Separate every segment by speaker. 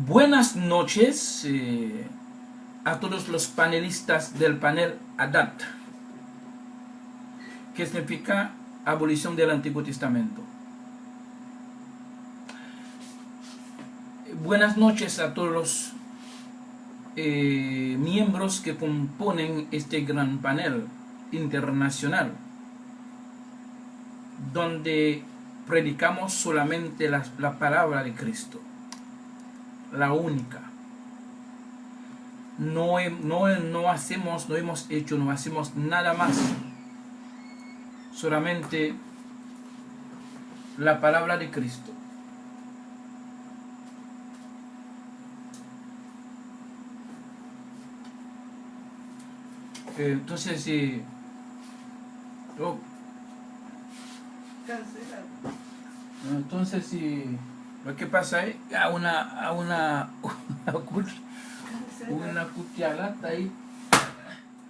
Speaker 1: Buenas noches a todos los panelistas del panel ADAT, que significa abolición del Antiguo Testamento. Buenas noches a todos los miembros que componen este gran panel internacional, donde predicamos solamente la palabra de Cristo, la única. No hacemos nada más, solamente la palabra de Cristo. Entonces, lo que pasa es una cucharata ahí.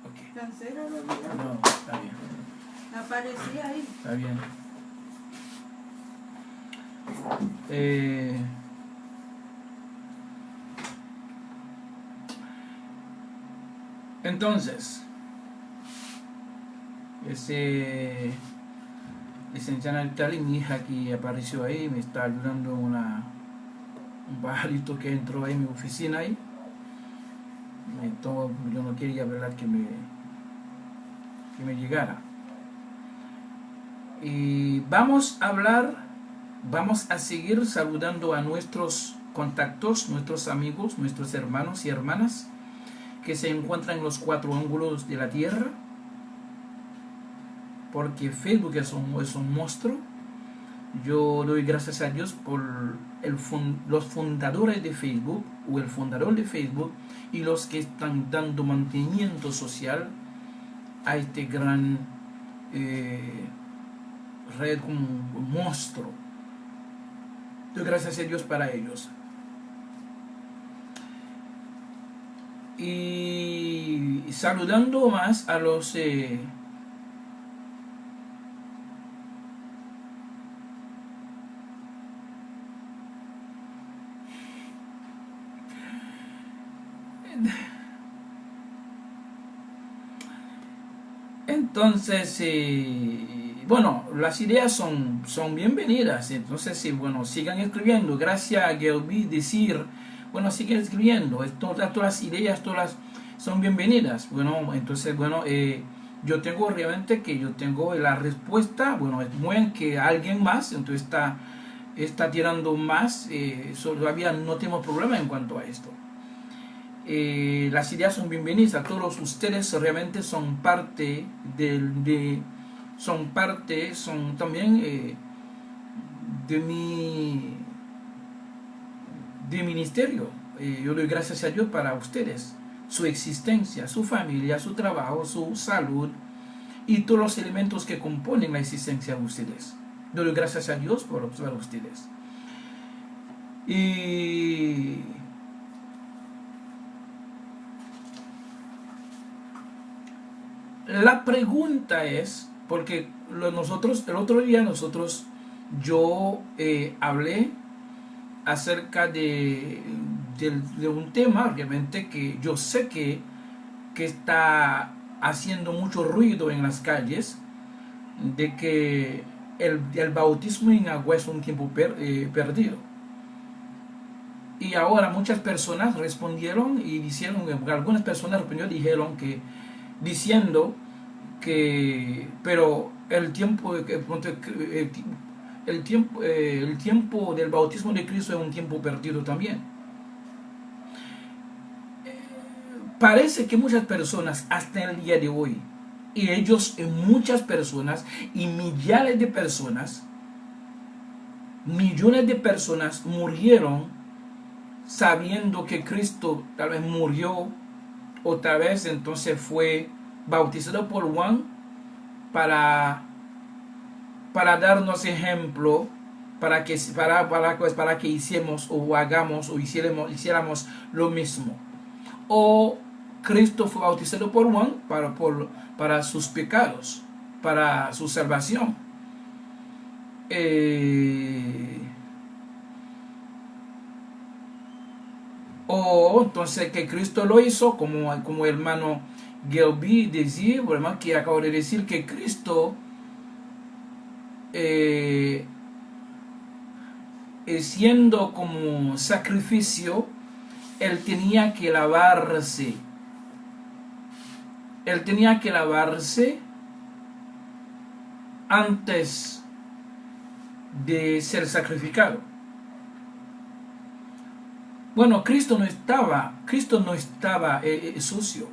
Speaker 1: Okay. No, está bien.
Speaker 2: Aparecía ahí.
Speaker 1: Está bien. Entonces, licenciada Italia, mi hija que apareció ahí, me está ayudando un pajarito que entró ahí en mi oficina ahí. Yo no quería, ¿verdad?, que me llegara. Y vamos a seguir saludando a nuestros contactos, nuestros amigos, nuestros hermanos y hermanas que se encuentran en los 4 ángulos de la tierra, porque Facebook es un monstruo. Yo doy gracias a Dios por los fundadores de Facebook, o el fundador de Facebook, y los que están dando mantenimiento social a este gran red, como un monstruo. Doy gracias a Dios para ellos. Y saludando más a los entonces, bueno, las ideas son bienvenidas. Entonces, bueno, sigan escribiendo. Gracias a Gelby decir, bueno, sigan escribiendo. Todas las ideas, todas son bienvenidas. Bueno, entonces, bueno, yo tengo realmente la respuesta. Bueno, es muy bien que alguien más, entonces está tirando más. Todavía no tenemos problema en cuanto a esto. Las ideas son bienvenidas a todos ustedes. Realmente son parte son también de mi ministerio. Yo doy gracias a Dios para ustedes, su existencia, su familia, su trabajo, su salud y todos los elementos que componen la existencia de ustedes. Yo doy gracias a Dios por ustedes. Y la pregunta es, porque el otro día yo hablé acerca de un tema, obviamente, que yo sé que está haciendo mucho ruido en las calles, de que el bautismo en agua es un tiempo perdido. Y ahora muchas personas respondieron y dijeron, algunas personas dijeron diciendo que, pero el tiempo del bautismo de Cristo es un tiempo perdido también. Parece que muchas personas hasta el día de hoy, muchas personas y millones de personas murieron sabiendo que Cristo tal vez murió, otra vez entonces fue bautizado por Juan para darnos ejemplo, para que hiciéramos o hagamos o hiciéramos lo mismo. O Cristo fue bautizado por Juan para sus pecados, para su salvación. O entonces que Cristo lo hizo, como el hermano Gelby decía, ¿verdad? Que acabo de decir que Cristo siendo como sacrificio, él tenía que lavarse. Él tenía que lavarse antes de ser sacrificado. Bueno, Cristo no estaba sucio.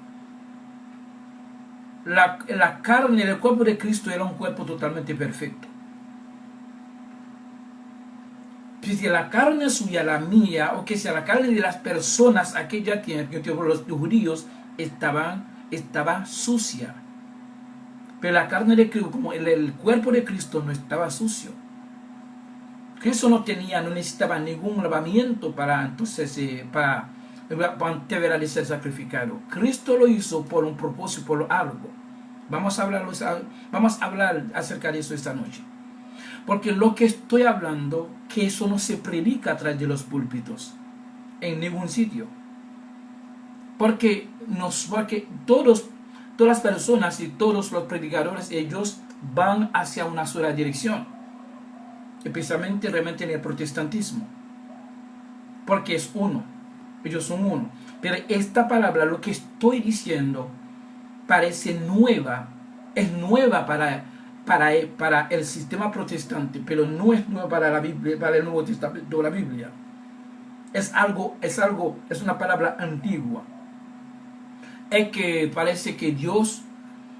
Speaker 1: La carne del cuerpo de Cristo era un cuerpo totalmente perfecto. Si la carne suya, la mía, o que sea la carne de las personas, aquella que los judíos estaba sucia. Pero la carne de Cristo, como el cuerpo de Cristo no estaba sucio. Cristo no necesitaba ningún lavamiento para antes de ser sacrificado. Cristo lo hizo por un propósito, por algo. Vamos a hablar acerca de eso esta noche. Porque lo que estoy hablando, que eso no se predica a través de los púlpitos, en ningún sitio. Porque todas las personas y todos los predicadores, ellos van hacia una sola dirección. Especialmente realmente en el protestantismo. Porque es uno. Ellos son uno. Pero esta palabra, lo que estoy diciendo, parece nueva. Es nueva para el sistema protestante, pero no es nueva para la Biblia, para el Nuevo Testamento de la Biblia. Es una palabra antigua. Es que parece que Dios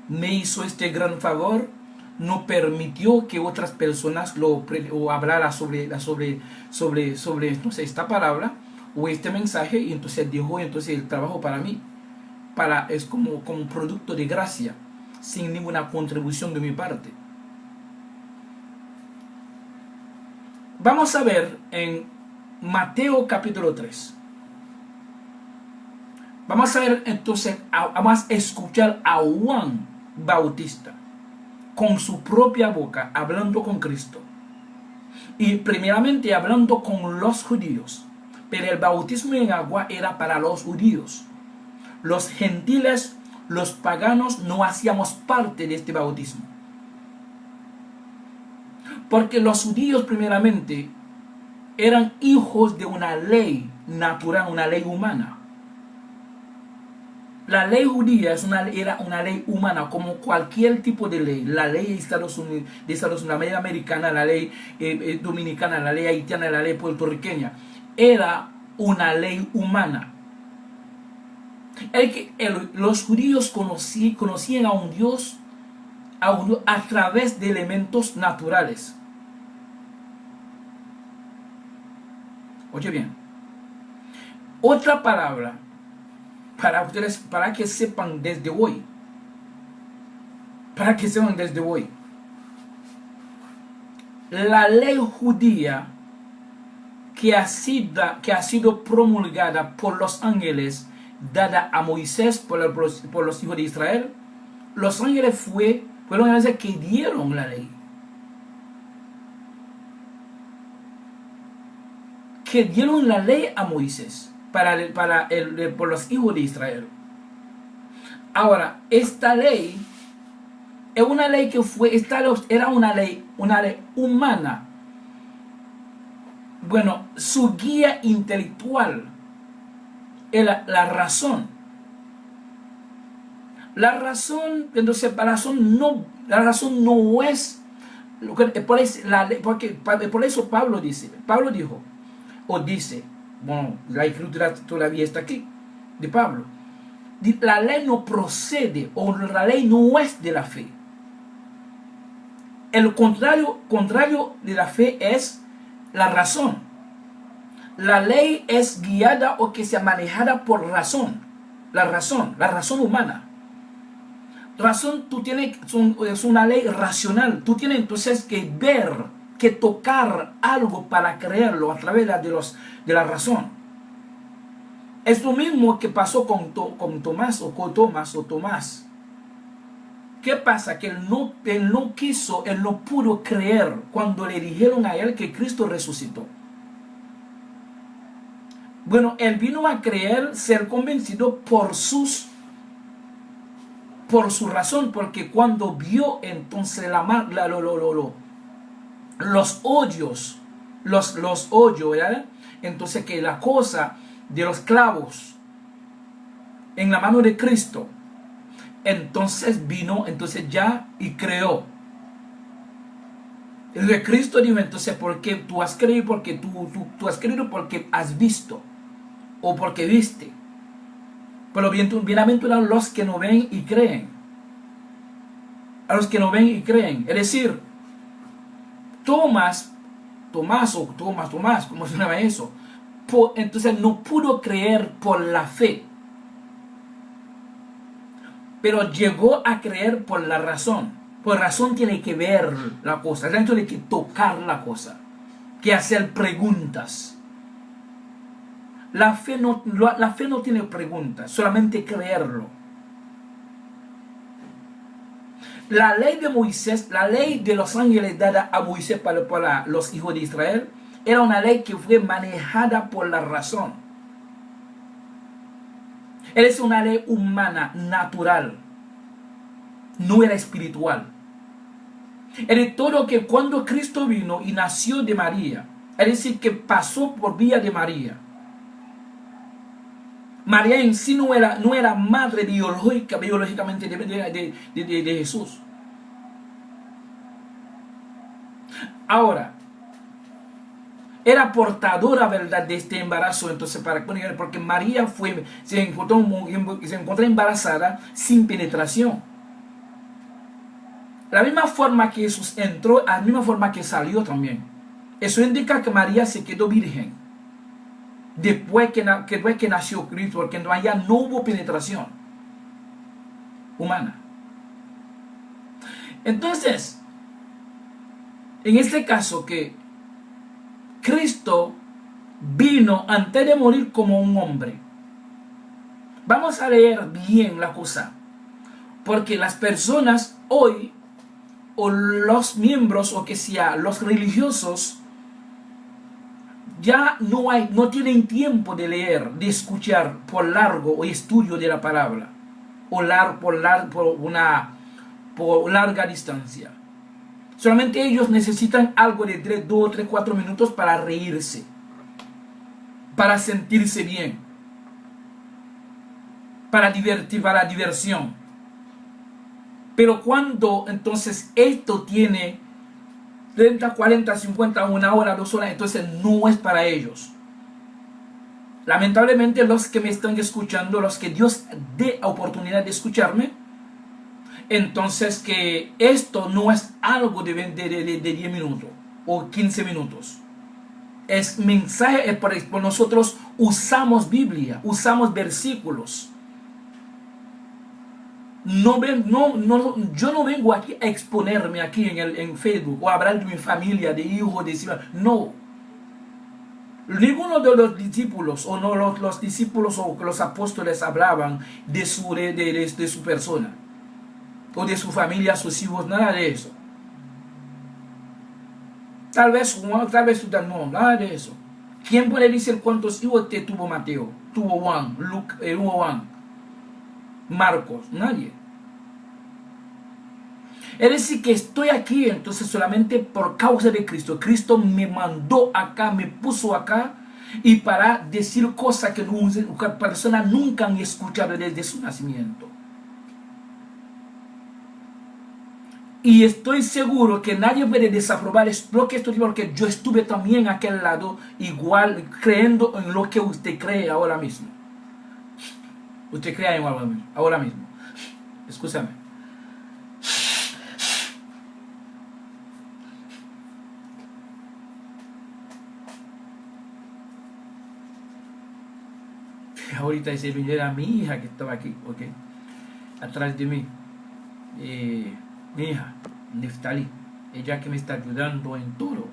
Speaker 1: me hizo este gran favor, no permitió que otras personas hablara sobre entonces, esta palabra o este mensaje, y entonces dejó el trabajo para mí. Es como un producto de gracia, sin ninguna contribución de mi parte. Vamos a ver en Mateo capítulo 3. Vamos a ver entonces, vamos a escuchar a Juan Bautista con su propia boca hablando con Cristo. Y primeramente hablando con los judíos. Pero el bautismo en agua era para los judíos. Los gentiles, los paganos, no hacíamos parte de este bautismo. Porque los judíos primeramente eran hijos de una ley natural, una ley humana. La ley judía era una ley humana, como cualquier tipo de ley. La ley de Estados Unidos, la ley americana, la ley dominicana, la ley haitiana, la ley puertorriqueña. Era una ley humana. Los judíos conocían a un Dios a través de elementos naturales. Oye bien. Otra palabra para ustedes, para que sepan desde hoy. La ley judía que ha sido promulgada por los ángeles, dada a Moisés por los hijos de Israel, los ángeles fueron los que dieron la ley. Que dieron la ley a Moisés por los hijos de Israel. Ahora, esta ley es una ley era una ley humana. Bueno, su guía intelectual era la razón. La razón no es por eso Pablo dijo, bueno, la escritura todavía está aquí, de Pablo. La ley no procede, o la ley no es de la fe. El contrario de la fe es la razón. La ley es guiada o que sea manejada por razón. La razón humana. Razón, es una ley racional. Tú tienes entonces que ver, que tocar algo para creerlo a través de la razón. Es lo mismo que pasó con Tomás. ¿Qué pasa? Que él no pudo creer cuando le dijeron a él que Cristo resucitó. Bueno, él vino a creer, ser convencido por su razón, porque cuando vio entonces los hoyos, los hoyos, ¿verdad? Entonces que la cosa de los clavos en la mano de Cristo, entonces vino, entonces ya y creó. El Cristo dijo, entonces, porque tú has creído, porque tú has creído porque has visto, o porque viste. Pero bienaventurados los que no ven y creen. A los que no ven y creen. Es decir, Tomás, ¿cómo se llama eso? Entonces no pudo creer por la fe, pero llegó a creer por la razón. Por razón tiene que ver la cosa, tiene que tocar la cosa, que hacer preguntas. La fe no tiene preguntas, solamente creerlo. La ley de Moisés, la ley de los ángeles dada a Moisés para los hijos de Israel, era una ley que fue manejada por la razón. Es una ley humana, natural. No era espiritual. Es todo que cuando Cristo vino y nació de María, es decir, que pasó por vía de María. María en sí no era madre biológicamente de Jesús. Ahora, era portadora, ¿verdad?, de este embarazo. Entonces, porque María se encontró embarazada sin penetración. La misma forma que Jesús entró, la misma forma que salió también. Eso indica que María se quedó virgen después que nació Cristo, porque allá no hubo penetración humana. Entonces, en este caso que Cristo vino antes de morir como un hombre. Vamos a leer bien la cosa, porque las personas hoy, o los miembros, o que sea, los religiosos, ya no tienen tiempo de leer, de escuchar por largo o estudio de la palabra, o por larga distancia. Solamente ellos necesitan algo de 2, 3, 4 minutos para reírse, para sentirse bien, para diversión. Pero cuando entonces esto tiene 30, 40, 50, 1 hora, 2 horas, entonces no es para ellos. Lamentablemente los que me están escuchando, los que Dios dé oportunidad de escucharme, entonces que esto no es algo de 10 minutos o 15 minutos. Es mensaje, por nosotros usamos Biblia, usamos versículos. Yo no vengo aquí a exponerme aquí en Facebook o a hablar de mi familia, de hijos, de hijos. No. Ninguno de los discípulos o no los discípulos o los apóstoles hablaban de su persona o de su familia, sus hijos, nada de eso. Tal vez tú no, nada de eso. ¿Quién puede decir cuántos hijos tuvo Mateo? Tuvo Juan, Marcos, nadie. Es decir, que estoy aquí entonces solamente por causa de Cristo. Cristo me mandó acá, me puso acá, y para decir cosas que una persona nunca han escuchado desde su nacimiento. Y estoy seguro que nadie puede desaprobar lo que estoy diciendo, porque yo estuve también a aquel lado, igual creyendo en lo que usted cree ahora mismo. Usted cree ahora mismo. Escúchame. Ahorita ese video era mi hija que estaba aquí, ¿ok? Atrás de mí. Mi hija, Neftali, ella que me está ayudando en todo.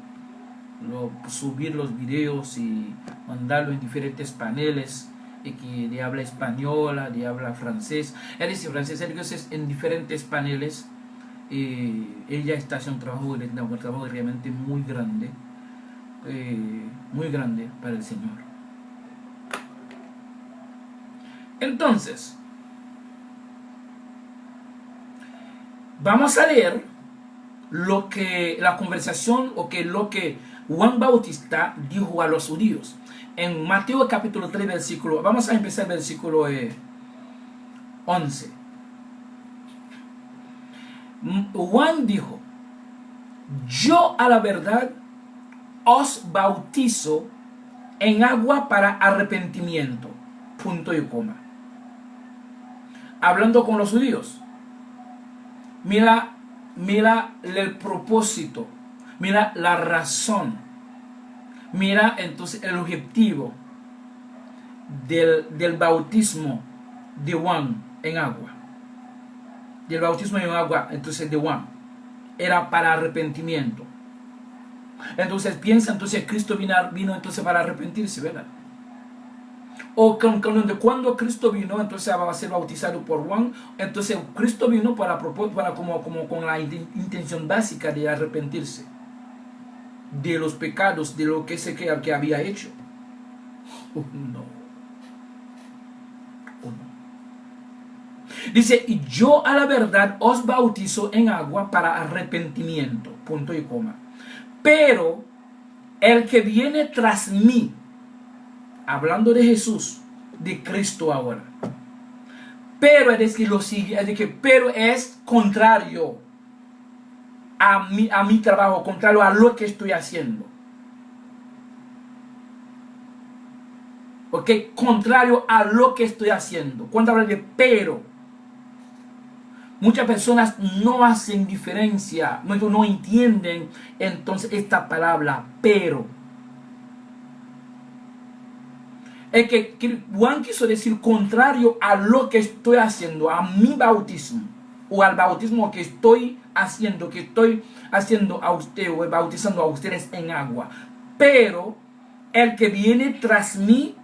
Speaker 1: Subir los videos y mandarlo en diferentes paneles, de habla española, de habla francés. Él dice francés, entonces en diferentes paneles. Ella está haciendo un trabajo realmente muy grande para el Señor. Entonces, vamos a leer lo que la conversación o que lo que Juan Bautista dijo a los judíos. En Mateo capítulo 3, versículo, vamos a empezar el versículo 11. Juan dijo: yo a la verdad os bautizo en agua para arrepentimiento. Punto y coma. Hablando con los judíos. Mira el propósito. Mira la razón. Mira entonces el objetivo del bautismo de Juan en agua. Del bautismo en agua entonces de Juan. Era para arrepentimiento. Entonces piensa, entonces Cristo vino entonces para arrepentirse, ¿verdad? O cuando Cristo vino entonces va a ser bautizado por Juan. Entonces Cristo vino para como con la intención básica de arrepentirse de los pecados, de lo que que había hecho. No. Dice: y yo a la verdad os bautizo en agua para arrepentimiento. Punto y coma. Pero el que viene tras mí, hablando de Jesús, de Cristo ahora, pero es decir, lo sigue, es decir, pero es contrario a mi trabajo, contrario a lo que estoy haciendo. Ok, contrario a lo que estoy haciendo. Cuando habla de pero, muchas personas no hacen diferencia, no entienden entonces esta palabra, pero. Es que Juan quiso decir contrario a lo que estoy haciendo, a mi bautismo, o al bautismo que estoy haciendo a usted, o bautizando a ustedes en agua. Pero el que viene tras mí,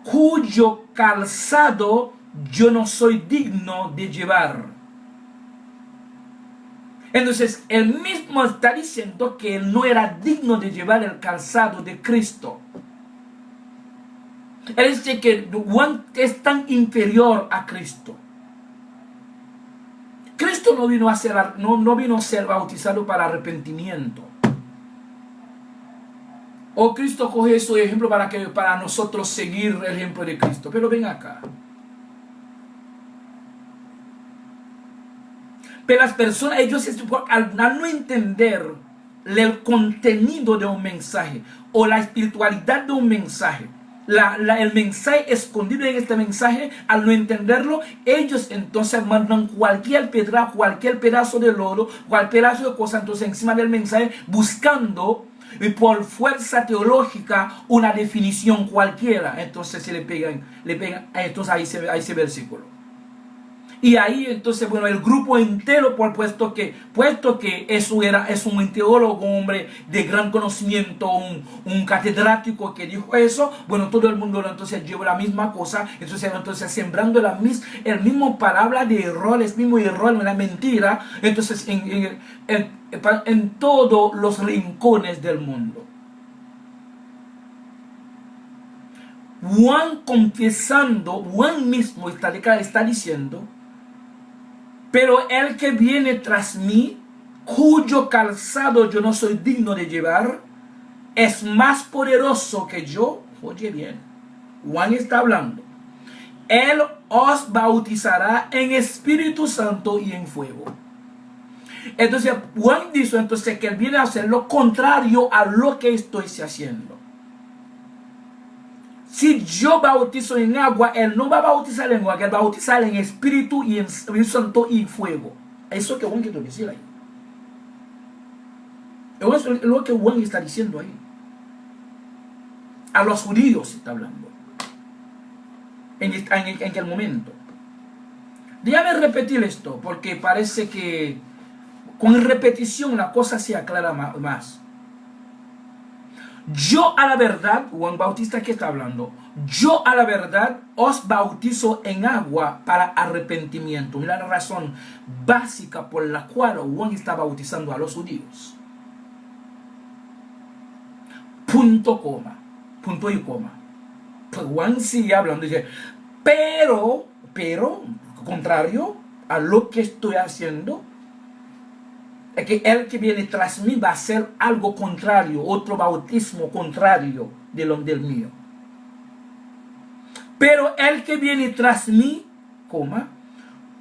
Speaker 1: cuyo calzado yo no soy digno de llevar. Entonces, él mismo está diciendo que él no era digno de llevar el calzado de Cristo. Él dice que Juan es tan inferior a Cristo. Cristo no vino a ser bautizado para arrepentimiento. O Cristo coge ese ejemplo para nosotros seguir el ejemplo de Cristo. Pero ven acá. Pero las personas, ellos al no entender el contenido de un mensaje o la espiritualidad de un mensaje, el mensaje escondido en este mensaje, al no entenderlo, ellos entonces mandan cualquier pedra, cualquier pedazo de lodo, cualquier pedazo de cosa entonces encima del mensaje, buscando por fuerza teológica una definición cualquiera. Entonces se le pegan entonces a ese versículo. Y ahí entonces, bueno, el grupo entero, puesto que es un teólogo, un hombre de gran conocimiento, un catedrático que dijo eso, bueno, todo el mundo entonces lleva la misma cosa, entonces sembrando el mismo palabra de error, el mismo error, la mentira, entonces en todos los rincones del mundo. Juan confesando, Juan mismo está diciendo: pero el que viene tras mí, cuyo calzado yo no soy digno de llevar, es más poderoso que yo. Oye bien, Juan está hablando. Él os bautizará en Espíritu Santo y en fuego. Entonces Juan dice entonces que él viene a hacer lo contrario a lo que estoy haciendo. Si yo bautizo en agua, él no va a bautizar en agua, él va a bautizar en Espíritu y en Santo y fuego. Eso es lo que Juan quiere decir ahí. Eso es lo que Juan está diciendo ahí. A los judíos está hablando. En aquel momento. Déjame repetir esto, porque parece que con repetición la cosa se aclara más. Yo a la verdad, Juan Bautista que está hablando, yo a la verdad os bautizo en agua para arrepentimiento. Mira la razón básica por la cual Juan está bautizando a los judíos. Punto y coma. Pues Juan sigue hablando y dice: pero, contrario a lo que estoy haciendo, es que el que viene tras mí va a hacer algo contrario, otro bautismo contrario del mío. Pero el que viene tras mí,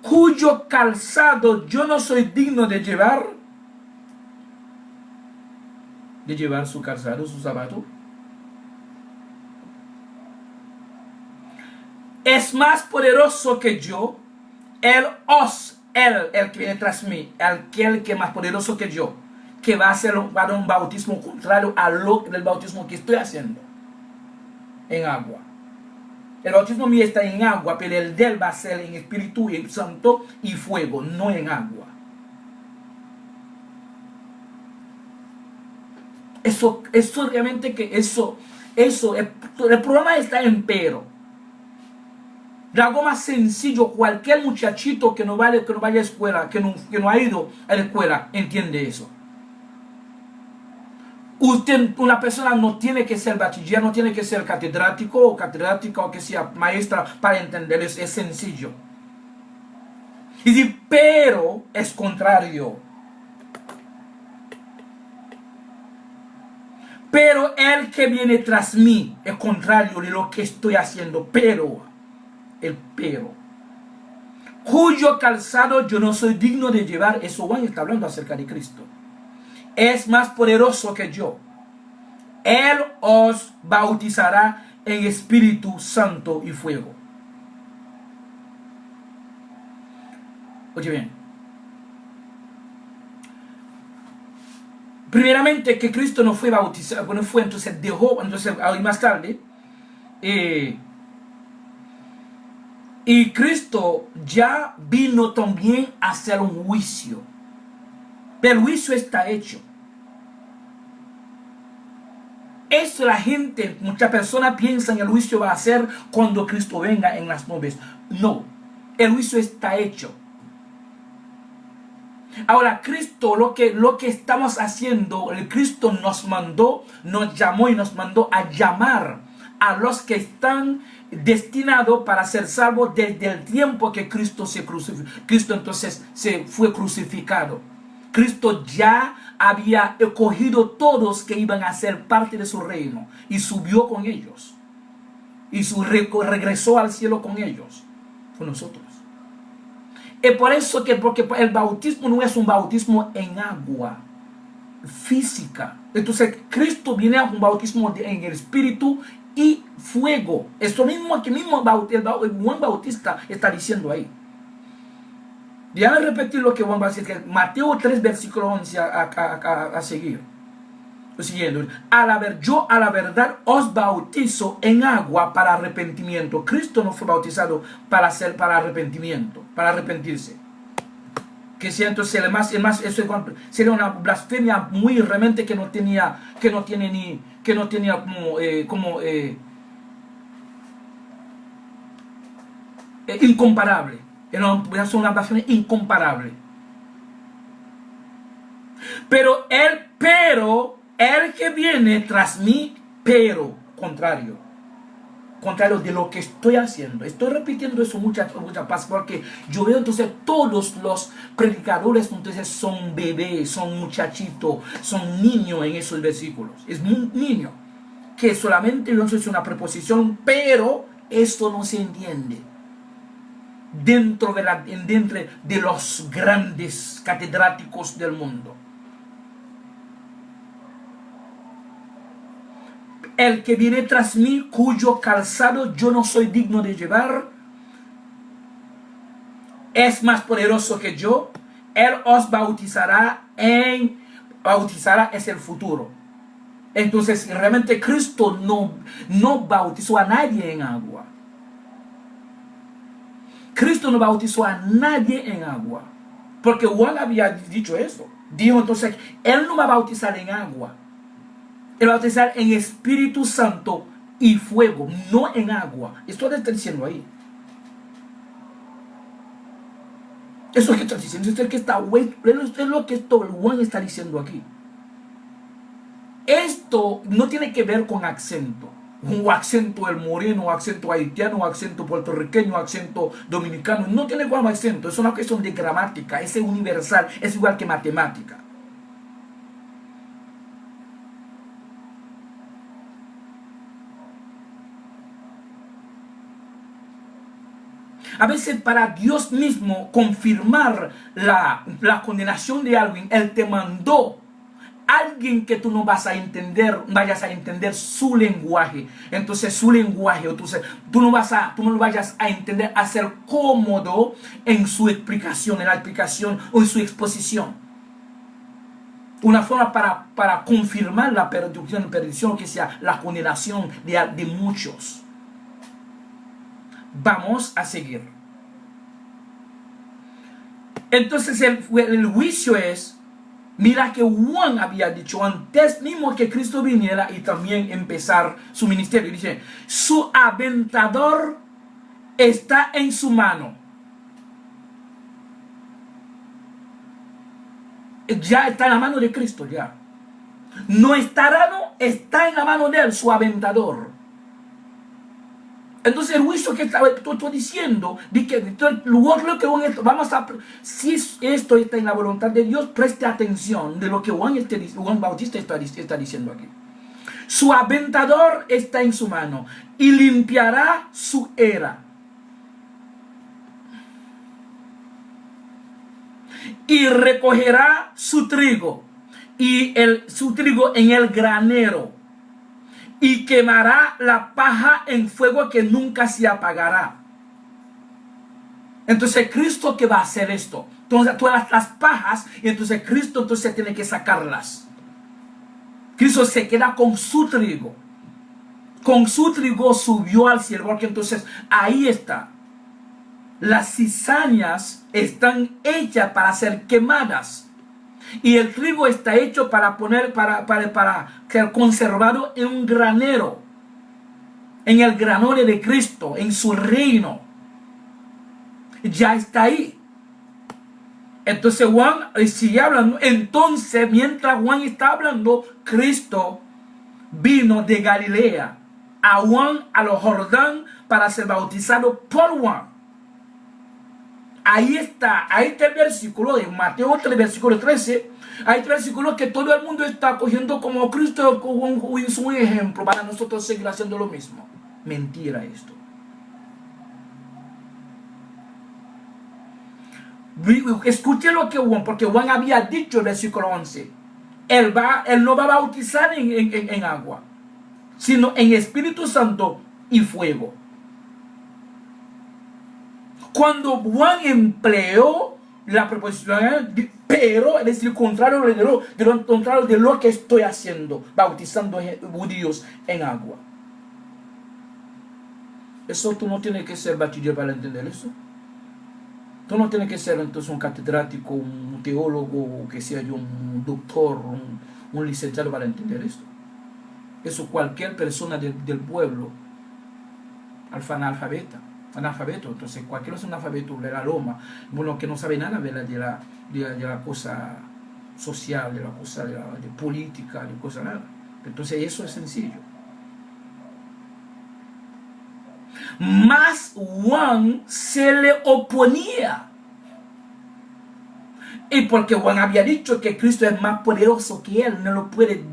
Speaker 1: cuyo calzado yo no soy digno de llevar su calzado, su zapato, es más poderoso que yo. El que viene tras mí, aquel que es más poderoso que yo, que va a hacer un bautismo contrario a lo del bautismo que estoy haciendo en agua. El bautismo mío está en agua, pero el de él va a ser en Espíritu y en Santo y fuego, no en agua. Eso realmente el problema está en pero. De algo más sencillo, cualquier muchachito que no vaya a escuela, que no ha ido a la escuela, entiende eso. Una persona no tiene que ser bachiller, no tiene que ser catedrático o catedrática o que sea maestra para entender eso, es sencillo. Y dice, pero es contrario. Pero el que viene tras mí es contrario de lo que estoy haciendo, pero cuyo calzado yo no soy digno de llevar. Eso Juan está hablando acerca de Cristo. Es más poderoso que yo. Él os bautizará en Espíritu Santo y fuego. Oye bien. Primeramente que Cristo no fue bautizado, entonces ahí más tarde, y Cristo ya vino también a hacer un juicio. Pero el juicio está hecho. Eso muchas personas piensan el juicio va a ser cuando Cristo venga en las nubes. No, el juicio está hecho. Ahora, Cristo, lo que estamos haciendo, el Cristo nos llamó y nos mandó a llamar a los que están destinados para ser salvos desde el tiempo que Cristo entonces se fue crucificado. Cristo ya había escogido todos que iban a ser parte de su reino y subió con ellos y regresó al cielo con ellos, con nosotros. Es por eso porque el bautismo no es un bautismo en agua física. Entonces Cristo viene a un bautismo en el Espíritu y fuego. Esto mismo que Juan Bautista está diciendo ahí. Déjame repetir lo que Juan va a decir, que Mateo 3, versículo 11 a seguir. Lo siguiente: yo a la verdad os bautizo en agua para arrepentimiento. Cristo no fue bautizado para arrepentimiento, para arrepentirse. Que si entonces eso sería una blasfemia muy realmente que no tenía incomparable. Era una blasfemia incomparable. Pero el que viene tras mí, contrario de lo que estoy haciendo. Estoy repitiendo eso muchas veces porque yo veo entonces todos los predicadores entonces son bebés, son muchachitos, son niños en esos versículos. Es un niño que solamente es una preposición, pero esto no se entiende dentro de los grandes catedráticos del mundo. El que viene tras mí, cuyo calzado yo no soy digno de llevar, es más poderoso que yo. Él os bautizará es el futuro. Entonces realmente Cristo no bautizó a nadie en agua. Cristo no bautizó a nadie en agua, porque Juan había dicho eso. Dijo entonces, Él no va a bautizar en agua. Él va a bautizar en Espíritu Santo y fuego, no en agua. Esto lo está diciendo ahí. Eso es lo que está diciendo. Esto es lo que Juan está diciendo aquí. Esto no tiene que ver con acento. un acento el moreno, un acento haitiano, un acento puertorriqueño, un acento dominicano. No tiene igual acento. Es una cuestión de gramática. Es universal. Es igual que matemática. A veces para Dios mismo confirmar la condenación de alguien, Él te mandó alguien que tú no vas a entender, vayas a entender su lenguaje. Entonces su lenguaje, entonces tú no lo vayas a entender, a ser cómodo en su explicación, en la explicación o en su exposición. Una forma para confirmar la perdición, que sea la condenación de muchos. Vamos a seguir. Entonces el juicio es, mira que Juan había dicho antes mismo que Cristo viniera y también empezar su ministerio. Dice, su aventador está en su mano. Ya está en la mano de Cristo, ya. No estará, no, está en la mano de él, su aventador. Entonces el juicio que estoy diciendo, de que lo que vamos a, si esto está en la voluntad de Dios, preste atención de lo que Juan Bautista está diciendo aquí. Su aventador está en su mano y limpiará su era. Y recogerá su trigo su trigo en el granero. Y quemará la paja en fuego que nunca se apagará. Entonces Cristo, ¿qué va a hacer esto? Entonces todas las pajas, y entonces Cristo entonces tiene que sacarlas. Cristo se queda con su trigo. Con su trigo subió al cielo, porque entonces ahí está. Las cizañas están hechas para ser quemadas. Y el trigo está hecho para ser conservado en un granero. En el granero de Cristo, en su reino. Ya está ahí. Entonces Juan sigue hablando. Entonces, mientras Juan está hablando, Cristo vino de Galilea a Juan, a los Jordán, para ser bautizado por Juan. Ahí está el versículo de Mateo 3, versículo 13. Hay versículos que todo el mundo está cogiendo como Cristo como un ejemplo para nosotros seguir haciendo lo mismo. Mentira esto. Escuche lo que Juan, porque Juan había dicho en el versículo 11. Él no va a bautizar en agua, sino en Espíritu Santo y fuego. Cuando Juan empleó la preposición, pero es el contrario de lo que estoy haciendo, bautizando judíos en agua. Eso tú no tienes que ser bachiller para entender eso. Tú no tienes que ser entonces un catedrático, un teólogo, que sea yo un doctor, un licenciado para entender esto. Eso cualquier persona del pueblo, analfabeto, entonces cualquiera es un analfabeto de la loma, bueno, que no sabe nada de la cosa social, de la cosa de política, de cosa nada. Entonces eso es sencillo. Mas Juan se le oponía. Y porque Juan había dicho que Cristo es más poderoso que él, no lo puede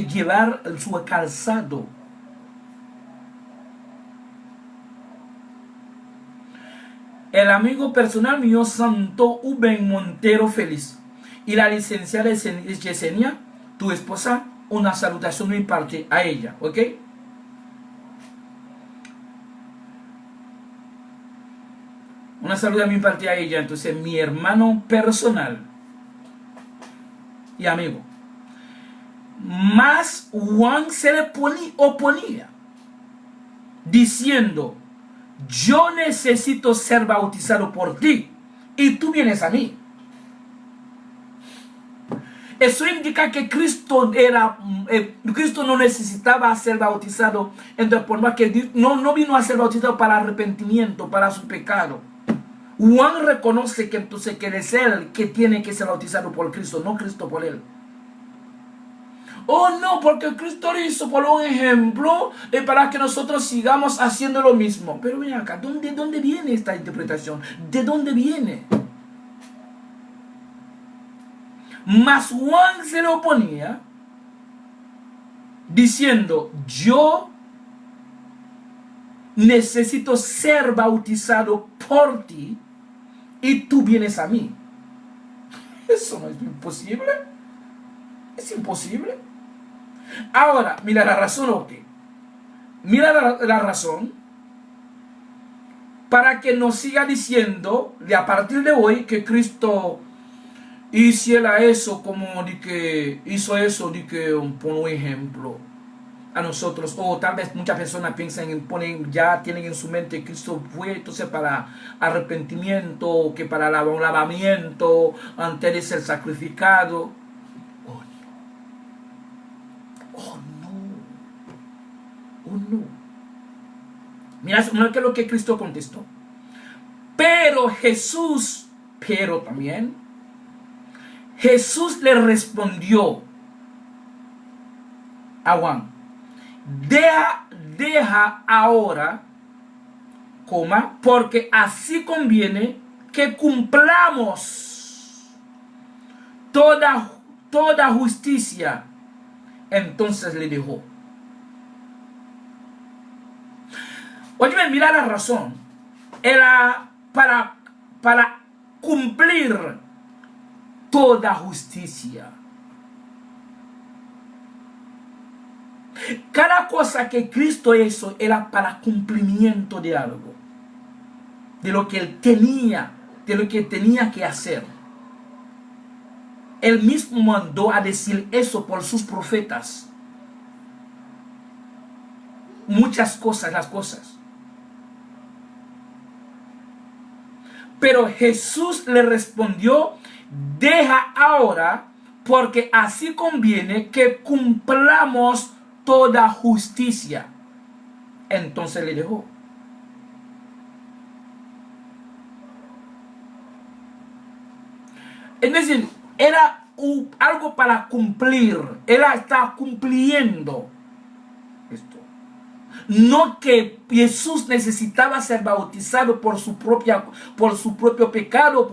Speaker 1: llevar su calzado. El amigo personal mío, Santo Uben Montero Feliz, y la licenciada Yesenia, tu esposa, una salutación de mi parte a ella, ¿ok? Una saluda de mi parte a ella. Entonces, mi hermano personal y amigo. Más Juan se le oponía, diciendo: yo necesito ser bautizado por ti y tú vienes a mí. Eso indica que Cristo no necesitaba ser bautizado. Entonces, por más que no vino a ser bautizado para arrepentimiento, para su pecado. Juan reconoce que entonces que es él que tiene que ser bautizado por Cristo, no Cristo por él. Oh no, porque Cristo lo hizo por un ejemplo para que nosotros sigamos haciendo lo mismo. Pero ven acá, ¿dónde viene esta interpretación? ¿De dónde viene? Mas Juan se lo oponía diciendo, yo necesito ser bautizado por ti y tú vienes a mí. Eso no es imposible. Es imposible. Ahora, mira la razón, ok. Mira la razón para que nos siga diciendo de a partir de hoy que Cristo hiciera eso como de que hizo eso de que por un ejemplo a nosotros, o tal vez muchas personas piensan ya tienen en su mente que Cristo fue entonces para arrepentimiento, que para lavamiento antes de ser sacrificado. Oh no. Mira qué es lo que Cristo contestó. Pero Jesús le respondió a Juan, deja ahora, porque así conviene que cumplamos toda justicia. Entonces le dejó. Oye, mira la razón. Era para cumplir toda justicia. Cada cosa que Cristo hizo era para cumplimiento de algo. De lo que Él tenía, de lo que tenía que hacer. Él mismo mandó a decir eso por sus profetas. Muchas cosas, las cosas. Pero Jesús le respondió, deja ahora, porque así conviene que cumplamos toda justicia. Entonces le dejó. Es decir, era algo para cumplir. Él está cumpliendo esto. No que Jesús necesitaba ser bautizado por su propio pecado,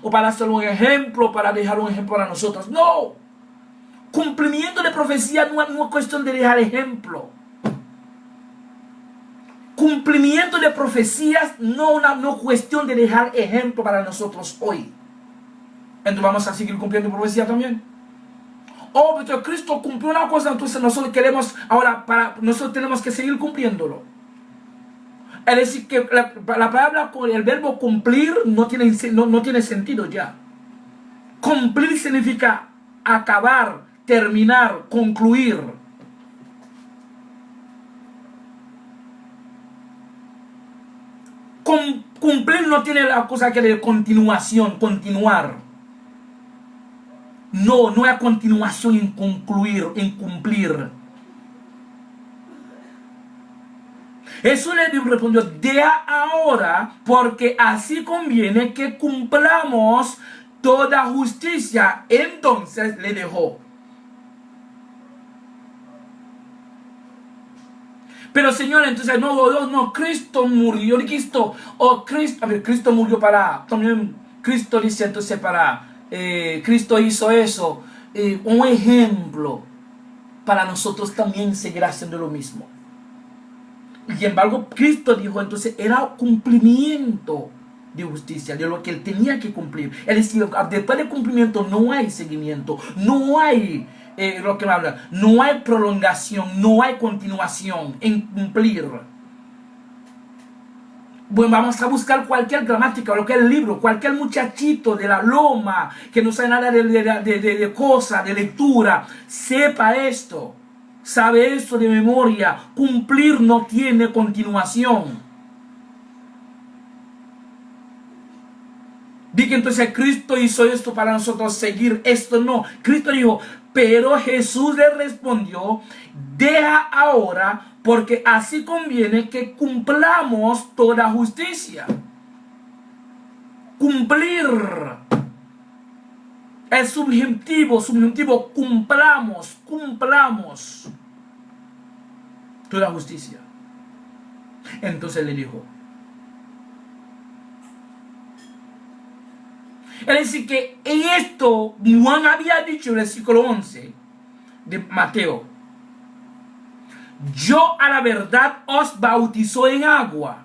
Speaker 1: o para hacer un ejemplo, para dejar un ejemplo para nosotros. No. Cumplimiento de profecía no es cuestión de dejar ejemplo. Cumplimiento de profecías no es cuestión de dejar ejemplo para nosotros hoy. Entonces vamos a seguir cumpliendo profecía también. Oh, pero Cristo cumplió una cosa, entonces nosotros nosotros tenemos que seguir cumpliéndolo. Es decir, que la palabra con el verbo cumplir no tiene sentido ya. Cumplir significa acabar, terminar, concluir. Cumplir no tiene la cosa que de continuación, continuar. No hay continuación en concluir, en cumplir. Jesús le respondió, deja ahora, porque así conviene que cumplamos toda justicia. Entonces le dejó. Pero Señor, entonces no, Cristo murió, Cristo murió también Cristo dice entonces Cristo hizo eso, un ejemplo para nosotros también seguir haciendo lo mismo. Sin embargo, Cristo dijo entonces era cumplimiento de justicia, de lo que Él tenía que cumplir. Es decir, después del cumplimiento no hay seguimiento, no hay lo que me habla, no hay prolongación, no hay continuación en cumplir. Bueno, vamos a buscar cualquier gramática, cualquier libro, cualquier muchachito de la loma que no sabe nada de cosas, de lectura, sepa esto, sabe esto de memoria. Cumplir no tiene continuación. Dije entonces Cristo hizo esto para nosotros seguir, esto no. Cristo dijo, pero Jesús le respondió, deja ahora, porque así conviene que cumplamos toda justicia. Cumplir. El subjuntivo, cumplamos toda justicia. Entonces le dijo. Es decir, que en esto Juan había dicho en el versículo 11 de Mateo: yo a la verdad os bautizo en agua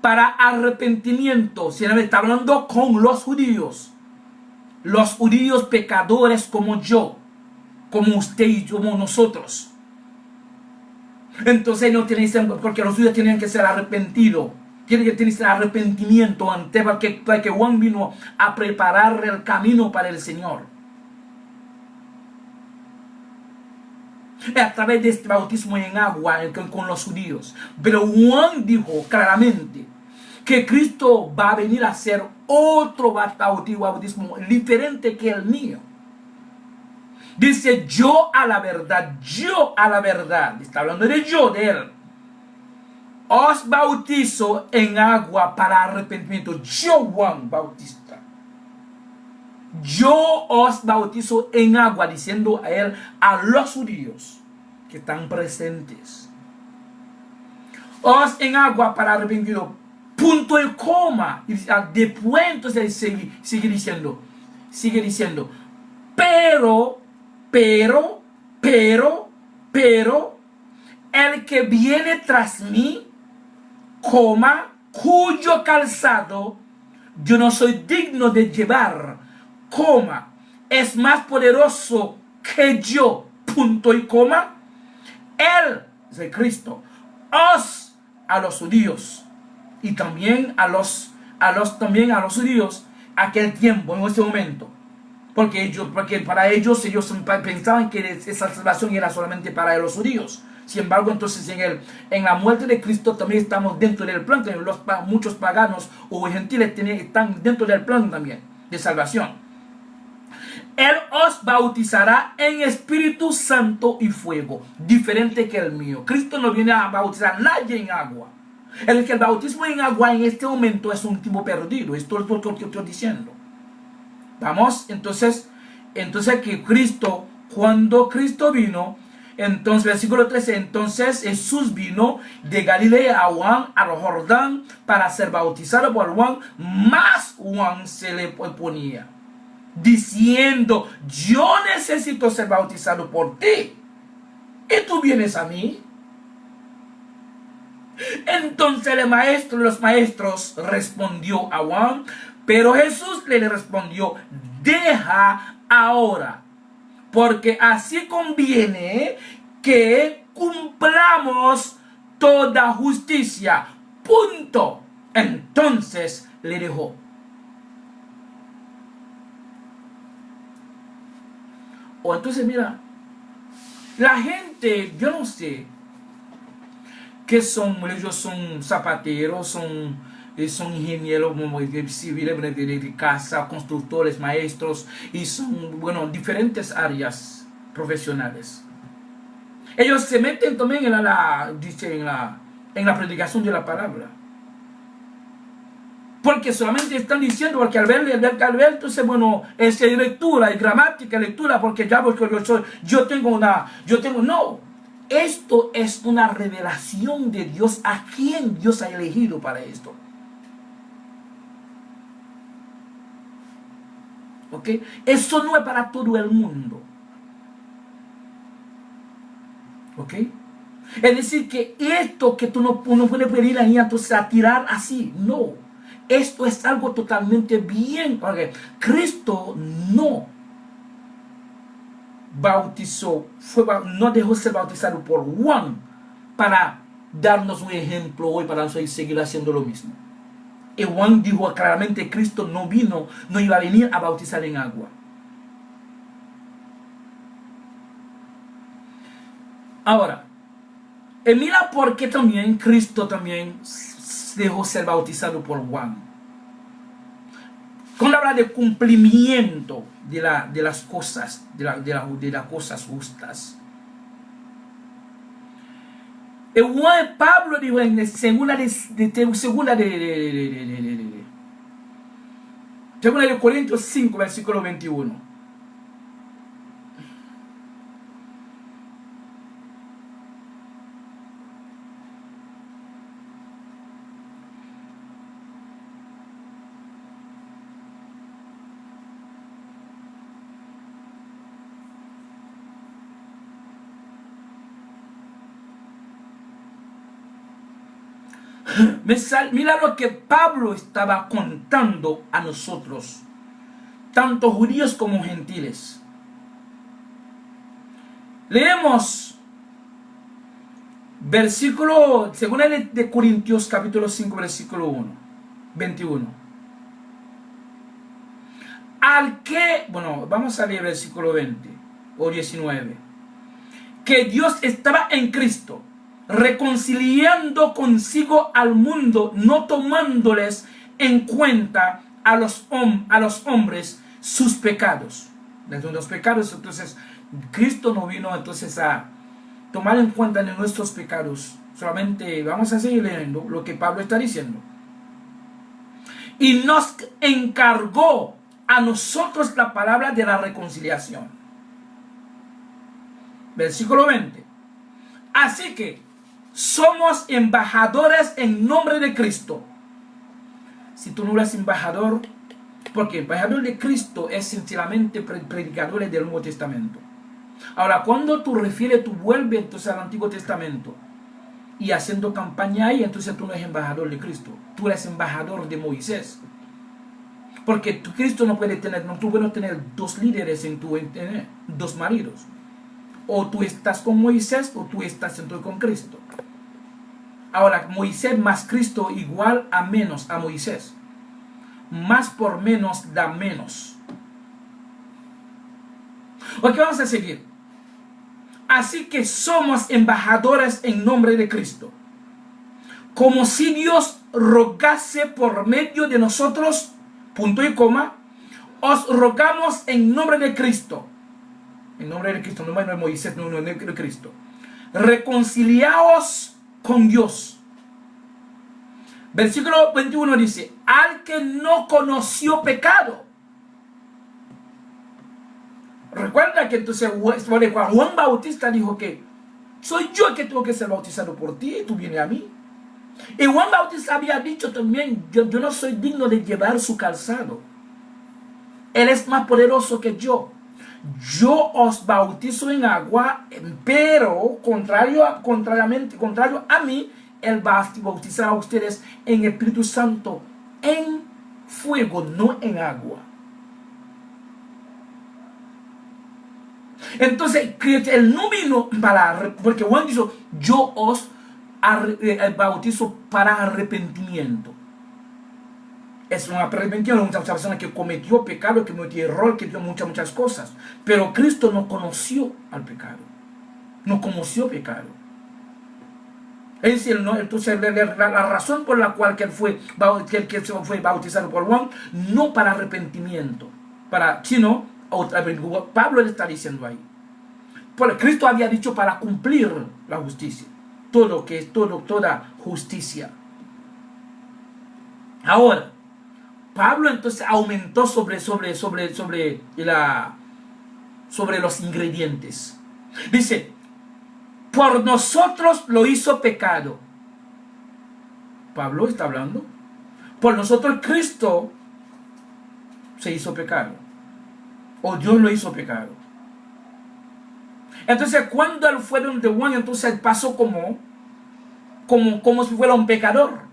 Speaker 1: para arrepentimiento. Si él está hablando con los judíos pecadores como yo, como usted y como nosotros. Entonces no tienen, porque los judíos tienen que ser arrepentidos. Tiene que tener arrepentimiento antes, porque Juan vino a preparar el camino para el Señor. A través de este bautismo en agua con los judíos. Pero Juan dijo claramente que Cristo va a venir a hacer otro bautismo diferente que el mío. Dice: yo a la verdad, está hablando de yo, de él, os bautizo en agua para arrepentimiento. Yo, Juan Bautista, yo os bautizo en agua, diciendo a él, a los judíos que están presentes. Os en agua para arrepentimiento. Punto y coma. Después entonces sigue diciendo, pero, el que viene tras mí, cuyo calzado yo no soy digno de llevar, es más poderoso que yo, punto y coma. Él es el Cristo. Os, a los judíos, y también a los judíos aquel tiempo, en ese momento, porque para ellos pensaban que esa salvación era solamente para los judíos. Sin embargo, entonces en la muerte de Cristo también estamos dentro del plan. Muchos paganos o gentiles están dentro del plan también de salvación. Él os bautizará en Espíritu Santo y fuego, diferente que el mío. Cristo no viene a bautizar a nadie en agua. El bautismo en agua en este momento es un tipo perdido. Esto es lo que estoy diciendo. Vamos, entonces que Cristo, cuando Cristo vino, entonces versículo 13, entonces Jesús vino de Galilea a Juan, a Jordán, para ser bautizado por Juan, más Juan se le oponía, diciendo: yo necesito ser bautizado por ti, y tú vienes a mí. Entonces los maestros respondió a Juan, pero Jesús le respondió: deja ahora, porque así conviene que cumplamos toda justicia. Punto. Entonces le dejó. O entonces mira, la gente, yo no sé que ellos son zapateros, son ingenieros civiles de casa, constructores, maestros, y son, diferentes áreas profesionales. Ellos se meten también en la predicación de la palabra. Porque solamente están diciendo, porque al ver entonces, es lectura, es gramática, lectura, porque no. Esto es una revelación de Dios, a quien Dios ha elegido para esto. ¿Ok? Eso no es para todo el mundo. ¿Ok? Es decir, que esto que tú no puedes venir ahí entonces a tirar así. No. Esto es algo totalmente bien. Porque Cristo no bautizó, no dejó ser bautizado por Juan para darnos un ejemplo hoy para nosotros seguir haciendo lo mismo. Y Juan dijo claramente: Cristo no iba a venir a bautizar en agua. Ahora, mira por qué también Cristo también dejó ser bautizado por Juan. Cuando habla de cumplimiento de las cosas, de las cosas justas. Pablo dijo en segunda de Corintios 5, versículo 21. Mira lo que Pablo estaba contando a nosotros, tanto judíos como gentiles. Leemos versículo, según el de Corintios capítulo 5, versículo 21. Vamos a leer el versículo 20 o 19. Que Dios estaba en Cristo, reconciliando consigo al mundo, no tomándoles en cuenta a los hombres sus pecados. Los pecados, entonces, Cristo no vino entonces a tomar en cuenta de nuestros pecados. Solamente vamos a seguir leyendo lo que Pablo está diciendo. Y nos encargó a nosotros la palabra de la reconciliación. Versículo 20. Así que somos embajadores en nombre de Cristo. Si tú no eres embajador, porque embajador de Cristo es sinceramente predicador del Nuevo Testamento. Ahora, cuando tú refieres, tú vuelves entonces al Antiguo Testamento y haciendo campaña ahí, entonces tú no eres embajador de Cristo, tú eres embajador de Moisés. Porque Cristo no puede tener, tú puedes tener dos líderes dos maridos. O tú estás con Moisés o tú estás entonces con Cristo. Ahora, Moisés más Cristo igual a menos a Moisés. Más por menos da menos. Ok, vamos a seguir. Así que somos embajadores en nombre de Cristo. Como si Dios rogase por medio de nosotros, punto y coma, os rogamos en nombre de Cristo. En nombre de Cristo, no de Moisés, no de Cristo. Reconciliaos con Dios. Versículo 21 dice, al que no conoció pecado. Recuerda que entonces Juan Bautista dijo que soy yo el que tengo que ser bautizado por ti y tú vienes a mí. Y Juan Bautista había dicho también, yo no soy digno de llevar su calzado. Él es más poderoso que yo. Yo os bautizo en agua, pero contrario a mí, Él va a bautizar a ustedes en Espíritu Santo, en fuego, no en agua. Entonces, Él no vino porque Juan dijo, yo os bautizo para arrepentimiento. Es un arrepentimiento de una persona que cometió pecado, que cometió error, que dio muchas cosas. Pero Cristo no conoció al pecado. No conoció pecado. Es decir, ¿no? Entonces, la razón por la cual que él fue bautizado por Juan, no para arrepentimiento, sino, Pablo le está diciendo ahí. Porque Cristo había dicho para cumplir la justicia. Toda justicia. Ahora, Pablo entonces aumentó sobre los ingredientes. Dice, por nosotros lo hizo pecado. Pablo está hablando. Por nosotros Cristo se hizo pecado. O Dios lo hizo pecado. Entonces cuando él fue donde Juan, entonces él pasó como si fuera un pecador.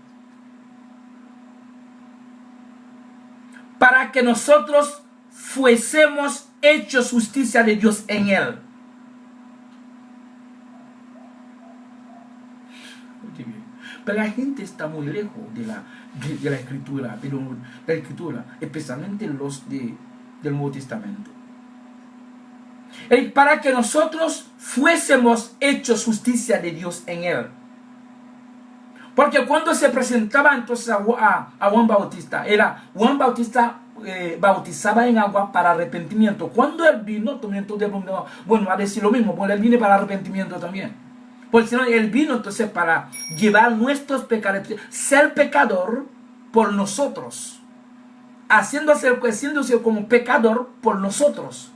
Speaker 1: Para que nosotros fuésemos hechos justicia de Dios en él. Pero la gente está muy lejos de la escritura, pero la escritura, especialmente los del Nuevo Testamento. Para que nosotros fuésemos hechos justicia de Dios en él. Porque cuando se presentaba entonces a Juan Bautista, Juan Bautista bautizaba en agua para arrepentimiento. Cuando él vino, también todo el mundo, va a decir lo mismo, porque él vino para arrepentimiento también. Porque si no, él vino entonces para llevar nuestros pecados, ser pecador por nosotros, haciéndose como pecador por nosotros.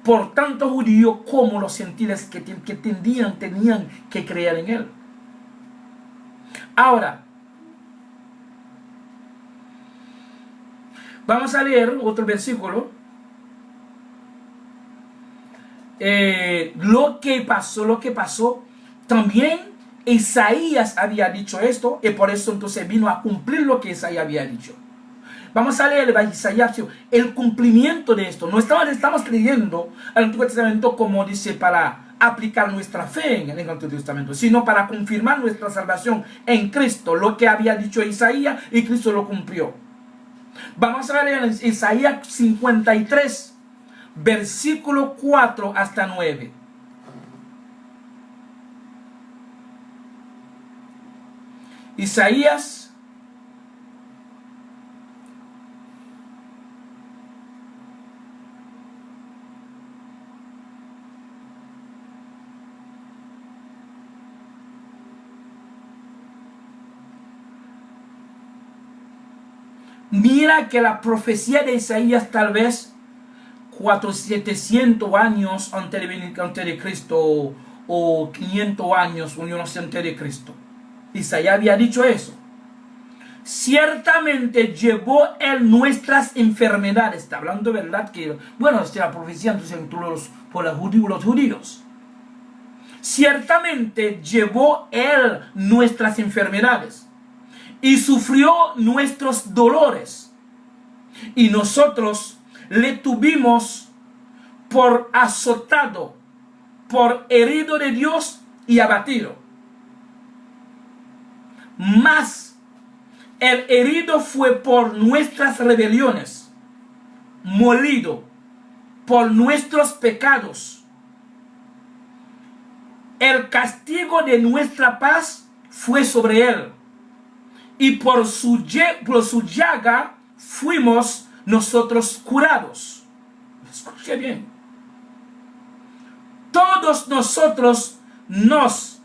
Speaker 1: Por tanto judíos como los gentiles que tenían que creer en él. Ahora, vamos a leer otro versículo. Lo que pasó también Isaías había dicho esto y por eso entonces vino a cumplir lo que Isaías había dicho. Vamos a leer Isaías, el cumplimiento de esto. No estamos leyendo el Antiguo Testamento como dice para aplicar nuestra fe en el Antiguo Testamento, sino para confirmar nuestra salvación en Cristo, lo que había dicho Isaías y Cristo lo cumplió. Vamos a leer en Isaías 53, versículo 4 hasta 9. Isaías mira que la profecía de Isaías tal vez 700 años antes de Cristo o 500 años, yo no sé, antes de Cristo. Isaías había dicho eso. Ciertamente llevó él nuestras enfermedades. Está hablando de verdad que, bueno, esta es la profecía entonces por los judíos. Ciertamente llevó él nuestras enfermedades y sufrió nuestros dolores. Y nosotros le tuvimos por azotado, por herido de Dios y abatido. Mas el herido fue por nuestras rebeliones, molido por nuestros pecados. El castigo de nuestra paz fue sobre él, y por su llaga fuimos nosotros curados. Escuche bien. Todos nosotros nos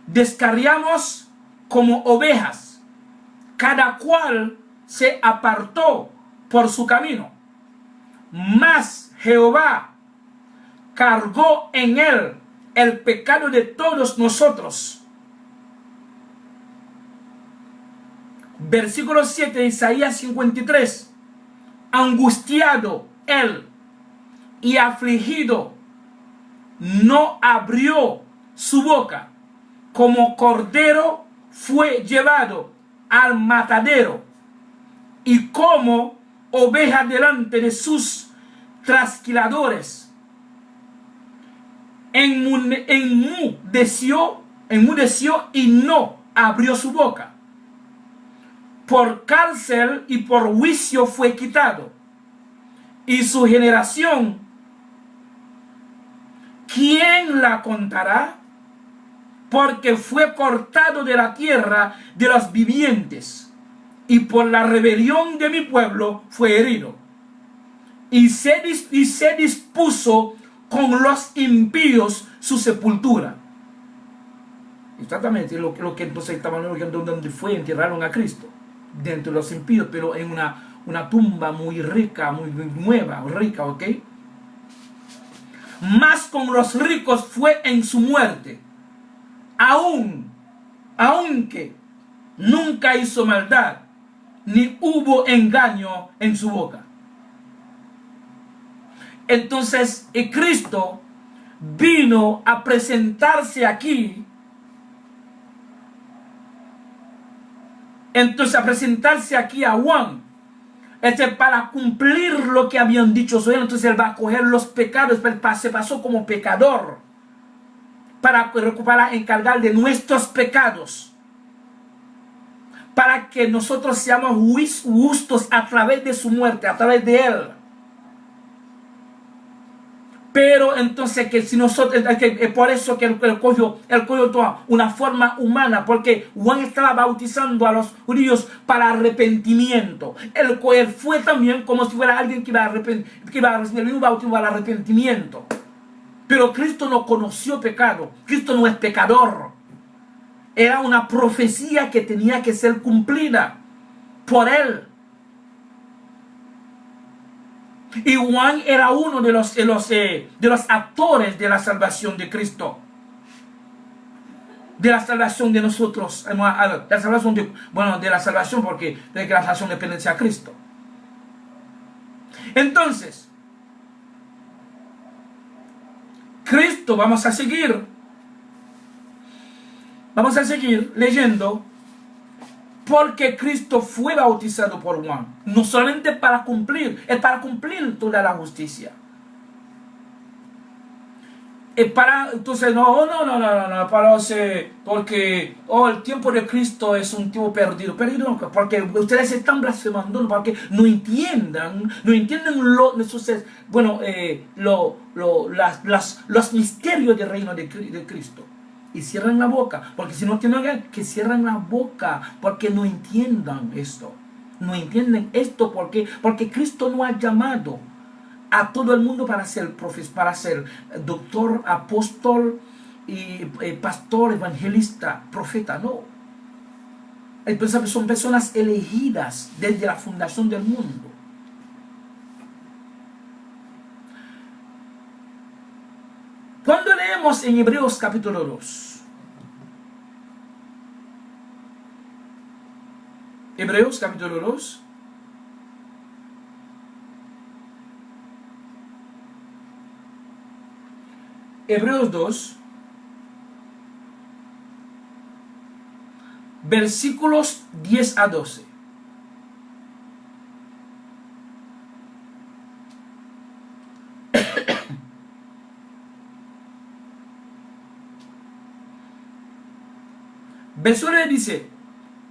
Speaker 1: descarriamos como ovejas, cada cual se apartó por su camino, mas Jehová cargó en él el pecado de todos nosotros. Versículo 7 de Isaías 53. Angustiado él y afligido, no abrió su boca. Como cordero fue llevado al matadero, y como oveja delante de sus trasquiladores, enmudeció y no abrió su boca. Por cárcel y por juicio fue quitado, y su generación, ¿quién la contará? Porque fue cortado de la tierra de los vivientes, y por la rebelión de mi pueblo fue herido. Y se dispuso con los impíos su sepultura. Exactamente lo que entonces estaban hablando, donde fue, enterraron a Cristo, dentro de los impíos, pero en una tumba muy rica, muy nueva, rica, ¿ok? Más con los ricos fue en su muerte, aunque nunca hizo maldad, ni hubo engaño en su boca. Entonces, Cristo vino a presentarse aquí. Entonces, a presentarse aquí a Juan, para cumplir lo que habían dicho sobre él. Entonces, él va a coger los pecados, se pasó como pecador, para recuperar, encargar de nuestros pecados, para que nosotros seamos justos a través de su muerte, a través de él. Pero entonces que si nosotros, por eso que él cogió toda una forma humana, porque Juan estaba bautizando a los judíos para arrepentimiento. Él fue también como si fuera alguien que iba a recibir el mismo bautismo al arrepentimiento. Pero Cristo no conoció pecado. Cristo no es pecador. Era una profecía que tenía que ser cumplida por él. Y Juan era uno de los actores de la salvación de Cristo, de la salvación de nosotros, de la salvación de la salvación, porque de que la salvación depende de Cristo. Entonces, Cristo, vamos a seguir. Vamos a seguir leyendo. Porque Cristo fue bautizado por Juan. No solamente para cumplir, es para cumplir toda la justicia. Es para, entonces, no, porque el tiempo de Cristo es un tiempo perdido. Perdido no, porque ustedes están blasfemando, porque no entiendan los misterios del reino de Cristo. Y cierran la boca, porque si no tienen que cierran la boca, porque no entiendan esto. No entienden esto porque Cristo no ha llamado a todo el mundo para ser profeta, para ser doctor, apóstol, y pastor, evangelista, profeta, no. Entonces son personas elegidas desde la fundación del mundo. Cuando leemos en Hebreos capítulo 2, Hebreos capítulo 2, Hebreos 2, versículos 10 a 12. Verso 9 dice,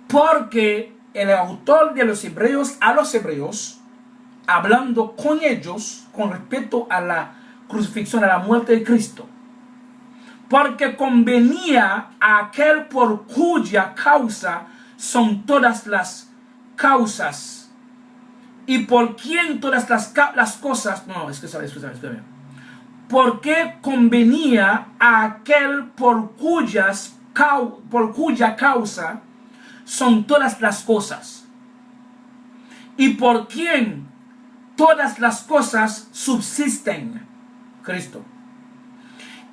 Speaker 1: porque el autor de los Hebreos a los Hebreos, hablando con ellos con respecto a la crucifixión, a la muerte de Cristo, porque convenía a aquel por cuya causa son todas las causas, y por quien todas las cosas, escúchame. Porque convenía a aquel por cuya causa son todas las cosas, y por quien todas las cosas subsisten, Cristo,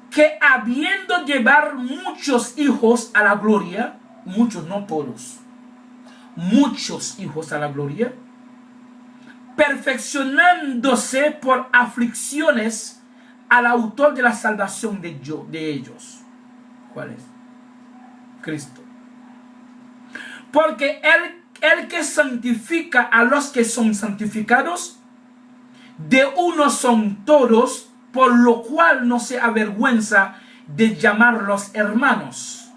Speaker 1: que habiendo llevar muchos hijos a la gloria, muchos, no todos, muchos hijos a la gloria, perfeccionándose por aflicciones al autor de la salvación de ellos. ¿Cuál es? Cristo. Porque el que santifica a los que son santificados, de uno son todos, por lo cual no se avergüenza de llamarlos hermanos.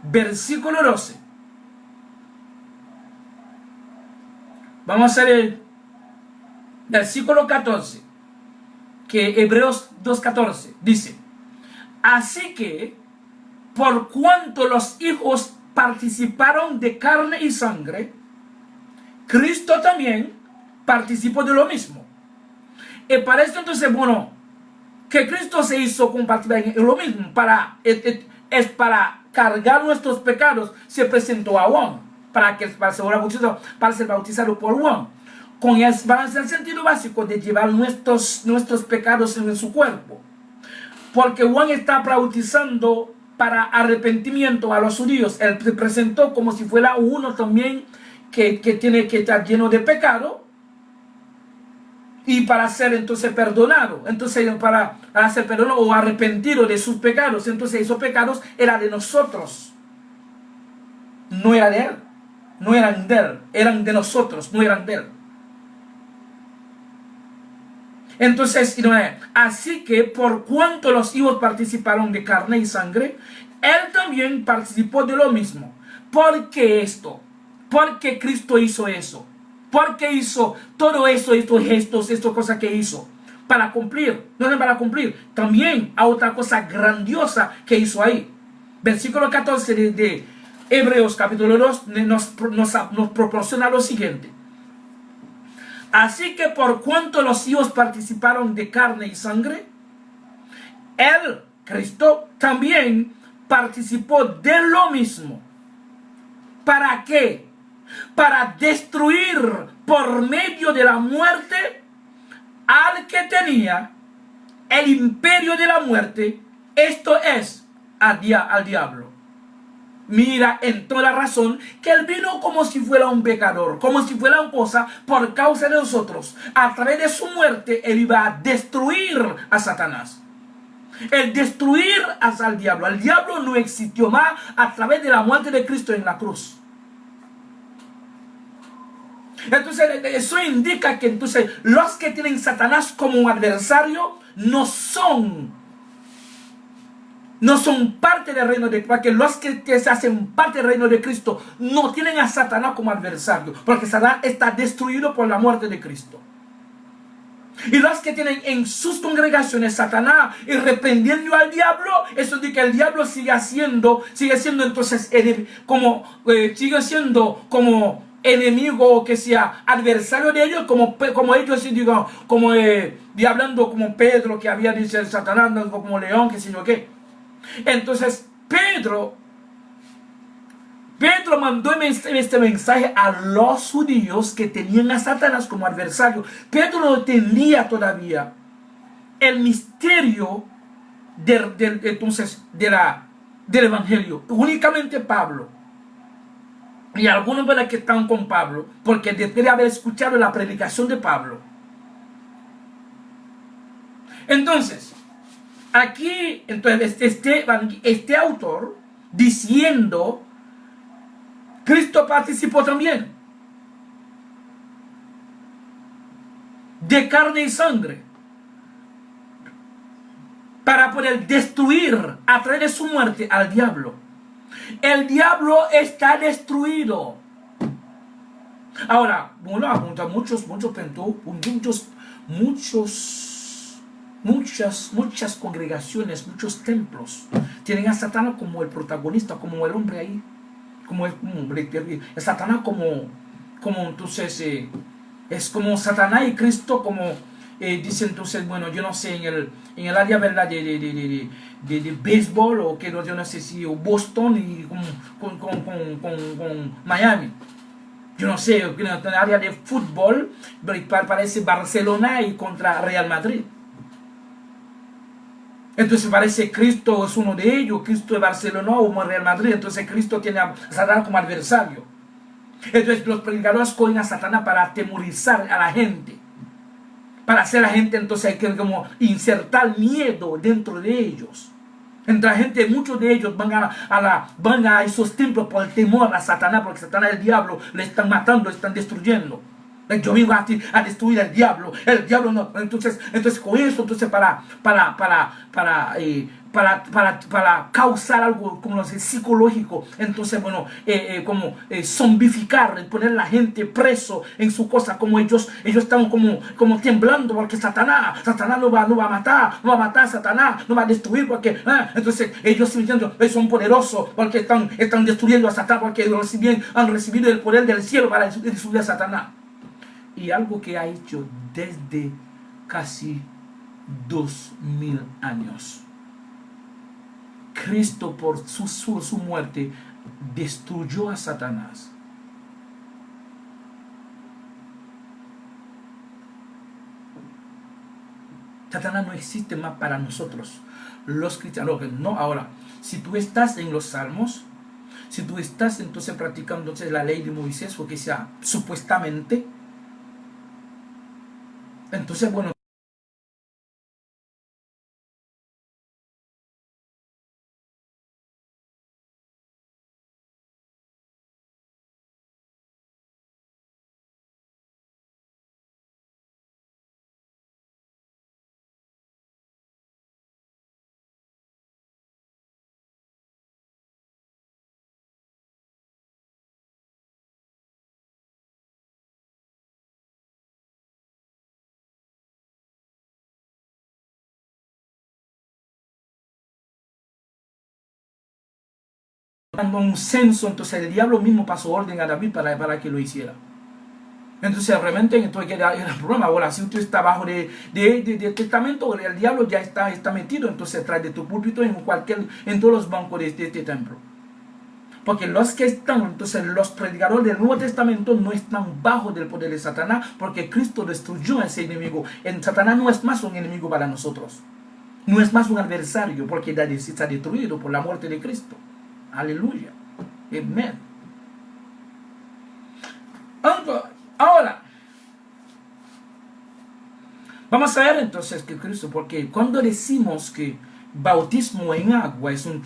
Speaker 1: Versículo 12. Vamos a leer versículo 14, que Hebreos 2:14 dice, así que por cuanto los hijos participaron de carne y sangre, Cristo también participó de lo mismo. Y para esto entonces, que Cristo se hizo compartir en lo mismo, es para cargar nuestros pecados, se presentó a Juan, para ser bautizado por Juan, con el sentido básico de llevar nuestros pecados en su cuerpo, porque Juan está bautizando para arrepentimiento a los judíos. Él se presentó como si fuera uno también que tiene que estar lleno de pecado, y para ser entonces perdonado, para ser perdonado o arrepentido de sus pecados. Entonces esos pecados eran de nosotros, no eran de él, no eran de él, eran de nosotros, no eran de él. Entonces, así que por cuanto los hijos participaron de carne y sangre, él también participó de lo mismo. ¿Por qué esto? Porque Cristo hizo eso. Porque hizo todo eso, estos gestos, estas cosas que hizo. Para cumplir, no es para cumplir. También hay otra cosa grandiosa que hizo ahí. Versículo 14 de Hebreos capítulo 2 nos proporciona lo siguiente. Así que por cuanto los hijos participaron de carne y sangre, él, Cristo, también participó de lo mismo. ¿Para qué? Para destruir por medio de la muerte al que tenía el imperio de la muerte, esto es, al diablo. Mira en toda razón que él vino como si fuera un pecador, como si fuera una cosa por causa de nosotros. A través de su muerte él iba a destruir a Satanás. el destruir al diablo. El diablo no existió más a través de la muerte de Cristo en la cruz. Entonces eso indica que entonces los que tienen Satanás como un adversario no son parte del reino de Cristo, porque los que se hacen parte del reino de Cristo no tienen a Satanás como adversario, porque Satanás está destruido por la muerte de Cristo. Y los que tienen en sus congregaciones Satanás y reprendiendo al diablo, eso de que el diablo sigue siendo entonces sigue siendo como enemigo, que sea adversario de ellos, como ellos digan, hablando como Pedro, que había dicho Satanás, como león, que sé yo qué. Entonces Pedro mandó este mensaje a los judíos que tenían a Satanás como adversario. Pedro no entendía todavía el misterio del evangelio. Únicamente Pablo y algunos de los que están con Pablo, porque después de haber escuchado la predicación de Pablo. Entonces aquí este autor diciendo, Cristo participó también de carne y sangre para poder destruir a través de su muerte al diablo. El diablo está destruido. Ahora, uno apunta muchas congregaciones, muchos templos tienen a Satanás como el protagonista, como el hombre ahí, como el Satanás como entonces es como Satanás y Cristo como dice entonces, bueno, yo no sé, en el área, ¿verdad?, de béisbol, o que yo no sé si Boston y con Miami. Yo no sé, en el área de fútbol parece Barcelona y contra Real Madrid. Entonces parece Cristo es uno de ellos, Cristo de Barcelona o Real Madrid. Entonces Cristo tiene a Satanás como adversario. Entonces los predicadores cogen a Satanás para atemorizar a la gente, para hacer a la gente entonces como insertar miedo dentro de ellos. Entre la gente, muchos de ellos van a esos templos por el temor a Satanás, porque Satanás, el diablo, le están matando, le están destruyendo. Yo vengo a destruir al diablo. El diablo no. Entonces con eso, entonces para causar algo como no sé, psicológico, entonces bueno, zombificar, poner a la gente preso en su cosa, como ellos están como temblando, porque Satanás no va a matar, Satanás no va a destruir, porque entonces ellos son poderosos, porque están destruyendo a Satanás, porque han recibido el poder del cielo para destruir a Satanás. Y algo que ha hecho desde casi 2000 años. Cristo por su muerte destruyó a Satanás. Satanás no existe más para nosotros, los cristianos. No, ahora, si tú estás en los salmos, si tú estás entonces practicando entonces la ley de Moisés, o que sea supuestamente, entonces bueno, cuando un censo, entonces el diablo mismo pasó orden a David para que lo hiciera. Entonces realmente entonces era el problema. Ahora, si usted está bajo de testamento, el diablo ya está metido entonces detrás de tu púlpito en todos los bancos de este templo. Porque los que están, entonces los predicadores del Nuevo Testamento no están bajo del poder de Satanás, porque Cristo destruyó a ese enemigo. Satanás no es más un enemigo para nosotros, no es más un adversario, porque está destruido por la muerte de Cristo. Aleluya. Amén. Ahora, vamos a ver entonces que Cristo, porque cuando decimos que bautismo en agua es un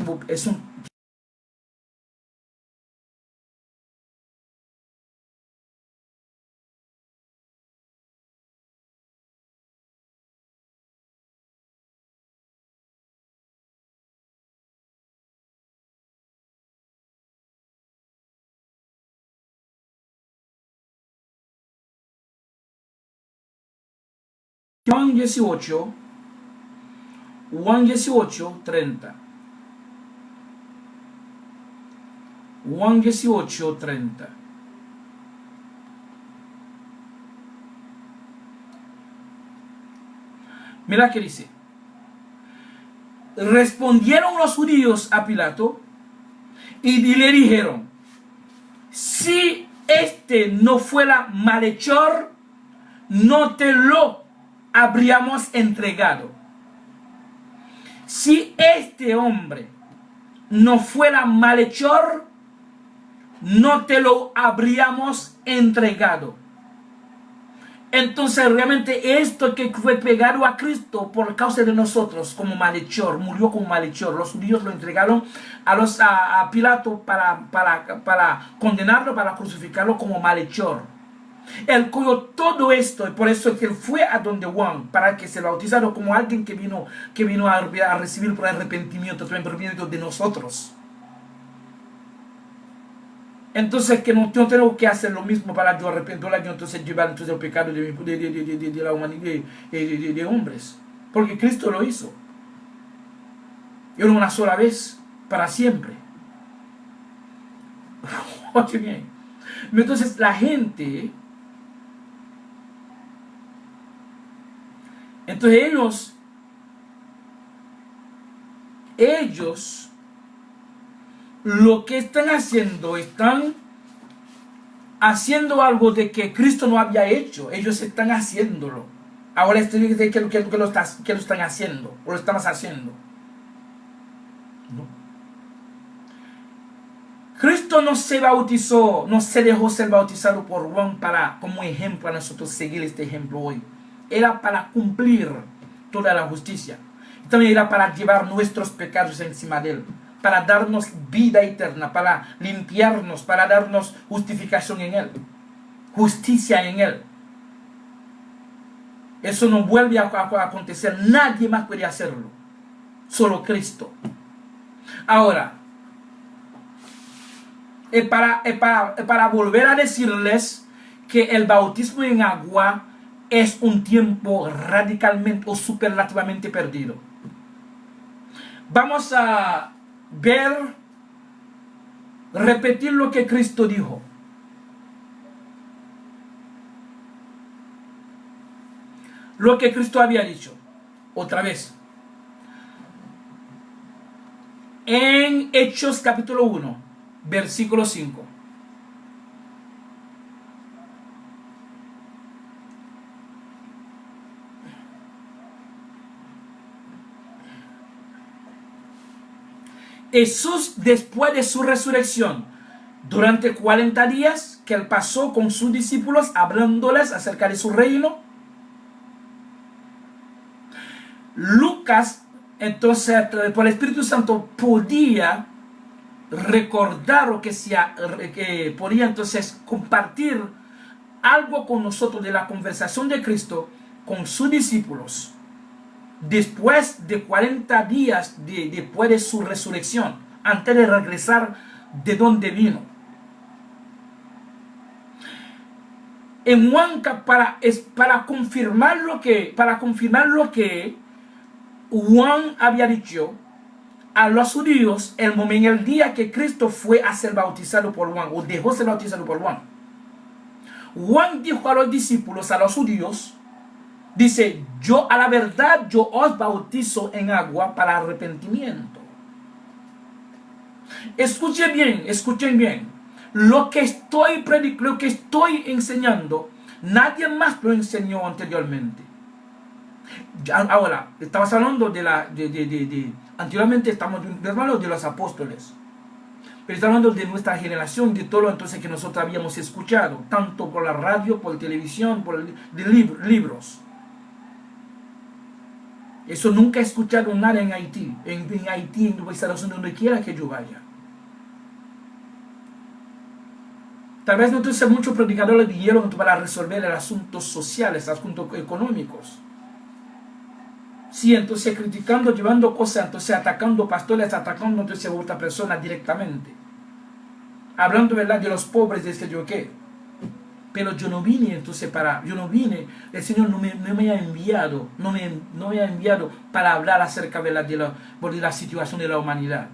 Speaker 1: Juan 18, Juan 18, 30. Juan 18, 30. Mira que dice. Respondieron los judíos a Pilato y le dijeron, si este no fuera malhechor, no te lo habríamos entregado. Si este hombre no fuera malhechor, no te lo habríamos entregado. Entonces realmente esto que fue pegado a Cristo por causa de nosotros como malhechor, murió como malhechor. Los judíos lo entregaron a Pilato para condenarlo, para crucificarlo como malhechor. Él cogió todo esto y por eso es que él fue a donde Juan para que se bautizara como alguien que vino a recibir por arrepentimiento de nosotros. Entonces que no tengo que hacer lo mismo para yo arrepentirme, entonces llevar el pecado de la humanidad, de hombres. Porque Cristo lo hizo. Y una sola vez, para siempre. Oye bien. Entonces la gente... Entonces ellos lo que están algo de que Cristo no había hecho. Ellos están haciéndolo. Ahora estoy diciendo que lo están haciendo, o lo estamos haciendo. ¿No? Cristo no se bautizó, no se dejó ser bautizado por Juan como ejemplo a nosotros seguir este ejemplo hoy. Era para cumplir toda la justicia. También era para llevar nuestros pecados encima de él, para darnos vida eterna, para limpiarnos, para darnos justificación en él, justicia en él. Eso no vuelve a acontecer, nadie más puede hacerlo, solo Cristo. Ahora, es para volver a decirles que el bautismo en agua es un tiempo radicalmente o superlativamente perdido. Vamos a repetir lo que Cristo dijo. Lo que Cristo había dicho. Otra vez. En Hechos capítulo 1, versículo 5. Jesús, después de su resurrección, durante 40 días que él pasó con sus discípulos, hablándoles acerca de su reino, Lucas, entonces, por el Espíritu Santo, podía recordar o que podía entonces compartir algo con nosotros de la conversación de Cristo con sus discípulos. Después de 40 días después de su resurrección, antes de regresar de donde vino. En Juan, para confirmar lo que Juan había dicho a los judíos en el día que Cristo fue a ser bautizado por Juan, o dejó ser bautizado por Juan. Juan dijo a los discípulos, a los judíos, dice, a la verdad, yo os bautizo en agua para arrepentimiento. Escuchen bien. Lo que estoy enseñando, nadie más lo enseñó anteriormente. Ahora, estamos hablando anteriormente estamos hablando de los apóstoles. Pero estamos hablando de nuestra generación, de todo entonces que nosotros habíamos escuchado, tanto por la radio, por televisión, por libros. Eso nunca he escuchado nada en Haití. En Haití, en Estados Unidos, donde quiera que yo vaya. Tal vez no tenga muchos predicadores vinieron para resolver los asuntos sociales, asuntos económicos. Sí, entonces criticando, llevando cosas, entonces atacando pastores, atacando entonces a otra persona directamente. Hablando, ¿verdad?, de los pobres, de este yo qué. Pero yo no vine entonces el Señor no me ha enviado, no me ha enviado para hablar acerca de la situación de la humanidad.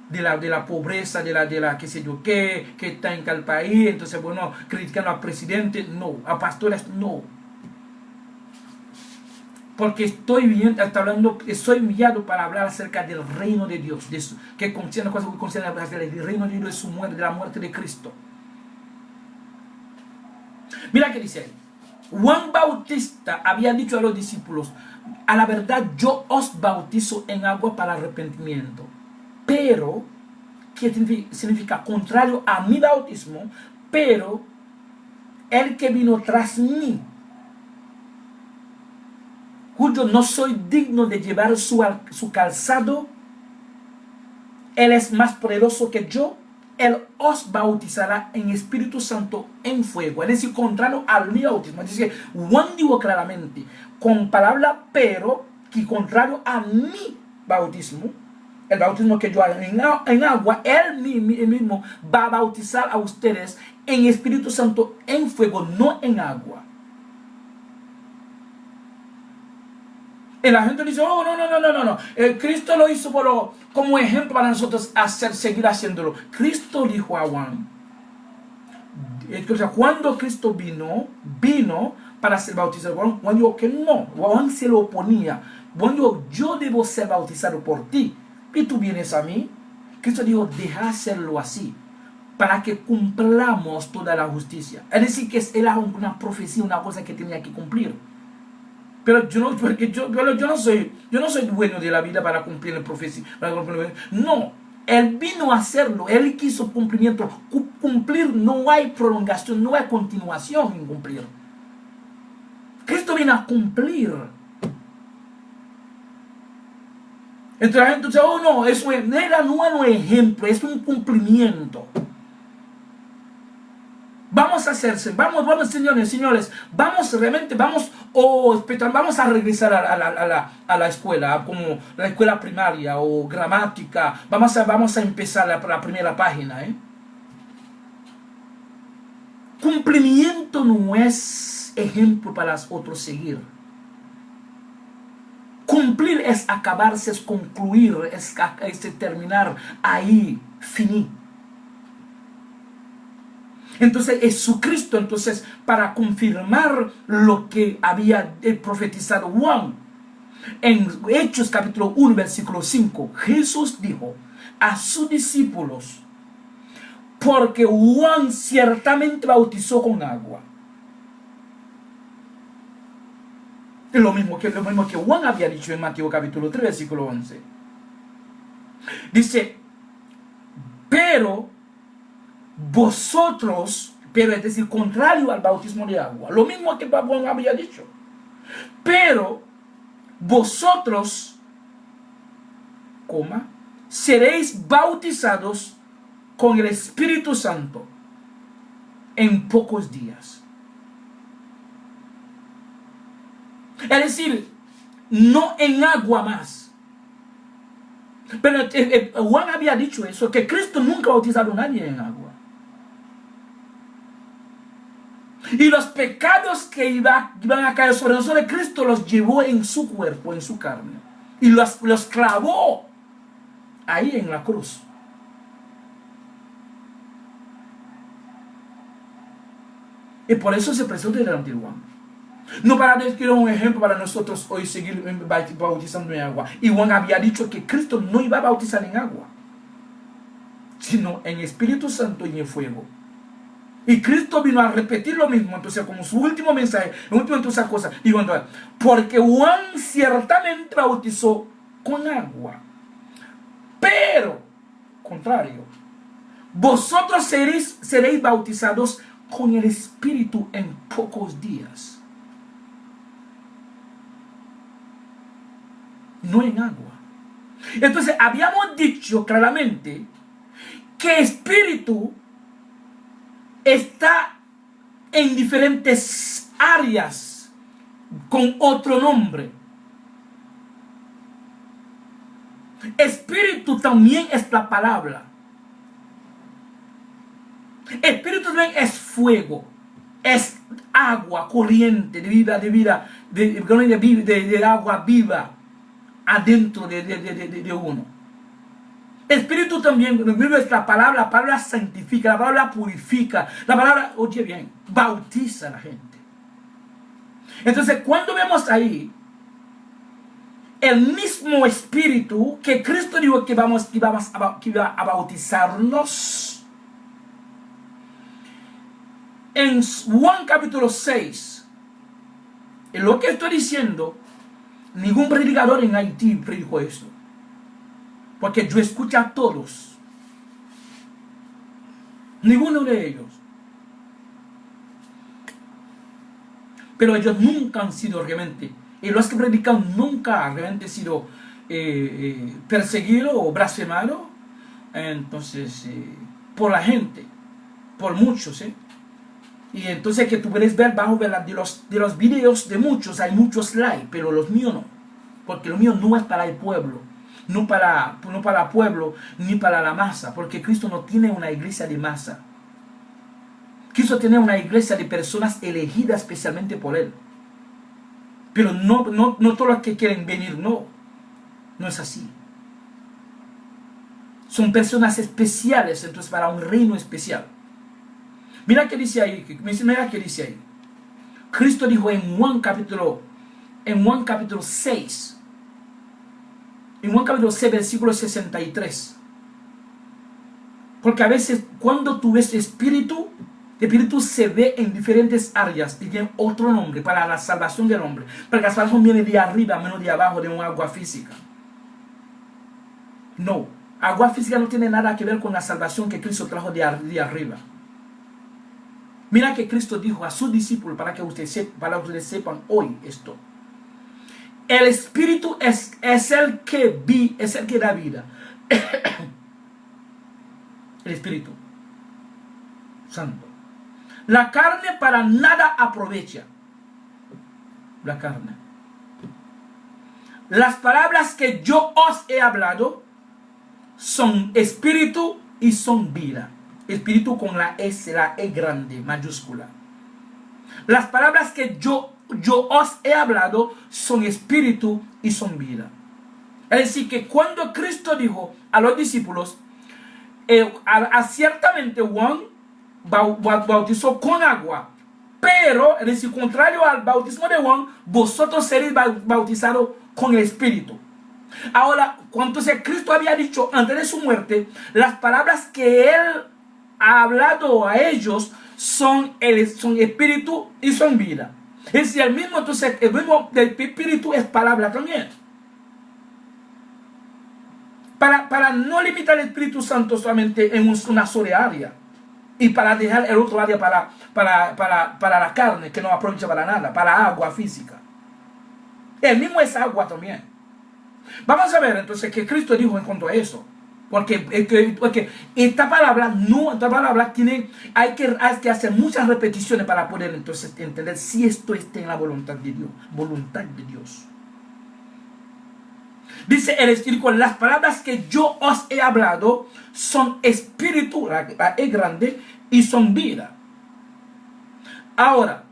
Speaker 1: De la pobreza, de la qué sé yo qué, que está en cada país, entonces bueno, criticando al presidente, no, a pastores, no. Porque estoy enviado para hablar acerca del reino de Dios, de eso, que concierne cosas que conciernen el reino de Dios, de su muerte, de la muerte de Cristo. Mira que dice, Juan Bautista había dicho a los discípulos, a la verdad yo os bautizo en agua para arrepentimiento. Pero, ¿qué significa? Contrario a mi bautismo, pero el que vino tras mí, cuyo no soy digno de llevar su calzado, él es más poderoso que yo, él os bautizará en Espíritu Santo en fuego. Es decir, contrario al mi bautismo. Es decir, Juan dijo claramente, con palabra pero, que contrario a mi bautismo, el bautismo que yo hago en agua, él mismo va a bautizar a ustedes en Espíritu Santo en fuego, no en agua. Y la gente dice, oh, no. Cristo lo hizo como ejemplo para nosotros seguir haciéndolo. Cristo dijo a Juan, cuando Cristo vino para ser bautizado. Juan dijo que no. Juan se lo oponía. Juan dijo, yo debo ser bautizado por ti. Y tú vienes a mí. Cristo dijo, deja hacerlo así, para que cumplamos toda la justicia. Es decir, que era una profecía, una cosa que tenía que cumplir. Pero yo no soy dueño de la vida para cumplir la profecía. No, él vino a hacerlo, él quiso cumplimiento. Cumplir, no hay prolongación, no hay continuación en cumplir. Cristo viene a cumplir. Entonces la gente dice, oh no, eso era no es un ejemplo, es un cumplimiento. Vamos a hacerse, vamos señores, vamos a regresar a la escuela, como la escuela primaria o gramática, vamos a empezar la primera página. Cumplimiento no es ejemplo para los otros seguir. Cumplir es acabarse, es concluir, es terminar ahí, finir. Entonces Jesucristo, para confirmar lo que había profetizado Juan, en Hechos capítulo 1, versículo 5, Jesús dijo a sus discípulos, porque Juan ciertamente bautizó con agua. Lo mismo que Juan había dicho en Mateo capítulo 3, versículo 11. Dice, pero vosotros, es decir, contrario al bautismo de agua, lo mismo que Juan había dicho, pero vosotros, seréis bautizados con el Espíritu Santo en pocos días. Es decir, no en agua más. Pero Juan había dicho eso, que Cristo nunca ha bautizado a nadie en agua. Y los pecados que iban a caer sobre nosotros, Cristo los llevó en su cuerpo, en su carne. Y los clavó ahí en la cruz. Y por eso se presenta delante de Juan. No para decir un ejemplo para nosotros hoy seguir bautizando en agua. Y Juan había dicho que Cristo no iba a bautizar en agua, sino en Espíritu Santo y en fuego. Y Cristo vino a repetir lo mismo, entonces como su último mensaje, entonces cosa, digo, porque Juan ciertamente bautizó con agua, pero, contrario, vosotros seréis bautizados con el Espíritu en pocos días. no en agua. Entonces habíamos dicho claramente que espíritu está en diferentes áreas con otro nombre. Espíritu también es la palabra. Espíritu también es fuego, es agua corriente, de agua viva adentro de uno. Espíritu también es la palabra santifica, la palabra purifica, la palabra, oye bien, bautiza a la gente. Entonces, cuando vemos ahí el mismo espíritu que Cristo dijo que iba a bautizarnos, en Juan capítulo 6, en lo que estoy diciendo, ningún predicador en Haití predicó esto. Porque yo escucho a todos. Ninguno de ellos. Pero ellos nunca han sido realmente, y los que predican nunca han realmente sido perseguidos o blasfemados. Entonces, por la gente, por muchos, Y entonces que tú puedes ver bajo de los videos de muchos, hay muchos likes, pero los míos no. Porque lo mío no es para el pueblo, no para el pueblo, ni para la masa. Porque Cristo no tiene una iglesia de masa. Cristo tiene una iglesia de personas elegidas especialmente por Él. Pero no todos los que quieren venir, no es así. Son personas especiales, entonces para un reino especial. Mira qué dice ahí, Cristo dijo en Juan capítulo 6, versículo 63. Porque a veces cuando tú ves espíritu se ve en diferentes áreas y tiene otro nombre para la salvación del hombre. Porque la salvación viene de arriba, menos de abajo, de un agua física. No, agua física no tiene nada que ver con la salvación que Cristo trajo de arriba. Mira que Cristo dijo a sus discípulos, para que ustedes sepan hoy esto. El Espíritu es el que da vida. El Espíritu Santo. La carne para nada aprovecha. La carne. Las palabras que yo os he hablado son espíritu y son vida. Espíritu con la S, la E grande, mayúscula. Las palabras que yo os he hablado son espíritu y son vida. Es decir, que cuando Cristo dijo a los discípulos, ciertamente Juan bautizó con agua, pero, es decir, contrario al bautismo de Juan, vosotros seréis bautizados con el espíritu. Ahora, cuando Cristo había dicho antes de su muerte, las palabras que Él ha hablado a ellos son espíritu y son vida. Es decir, el mismo del espíritu es palabra también. Para no limitar el Espíritu Santo solamente en una sola área. Y para dejar el otro área para la carne, que no aprovecha para nada, para agua física. El mismo es agua también. Vamos a ver entonces qué Cristo dijo en cuanto a eso. Porque esta palabra hay que hacer muchas repeticiones para poder entonces entender si esto está en la voluntad de Dios. Voluntad de Dios. Dice el Espíritu, las palabras que yo os he hablado son espíritu, la E grande, y son vida. Ahora,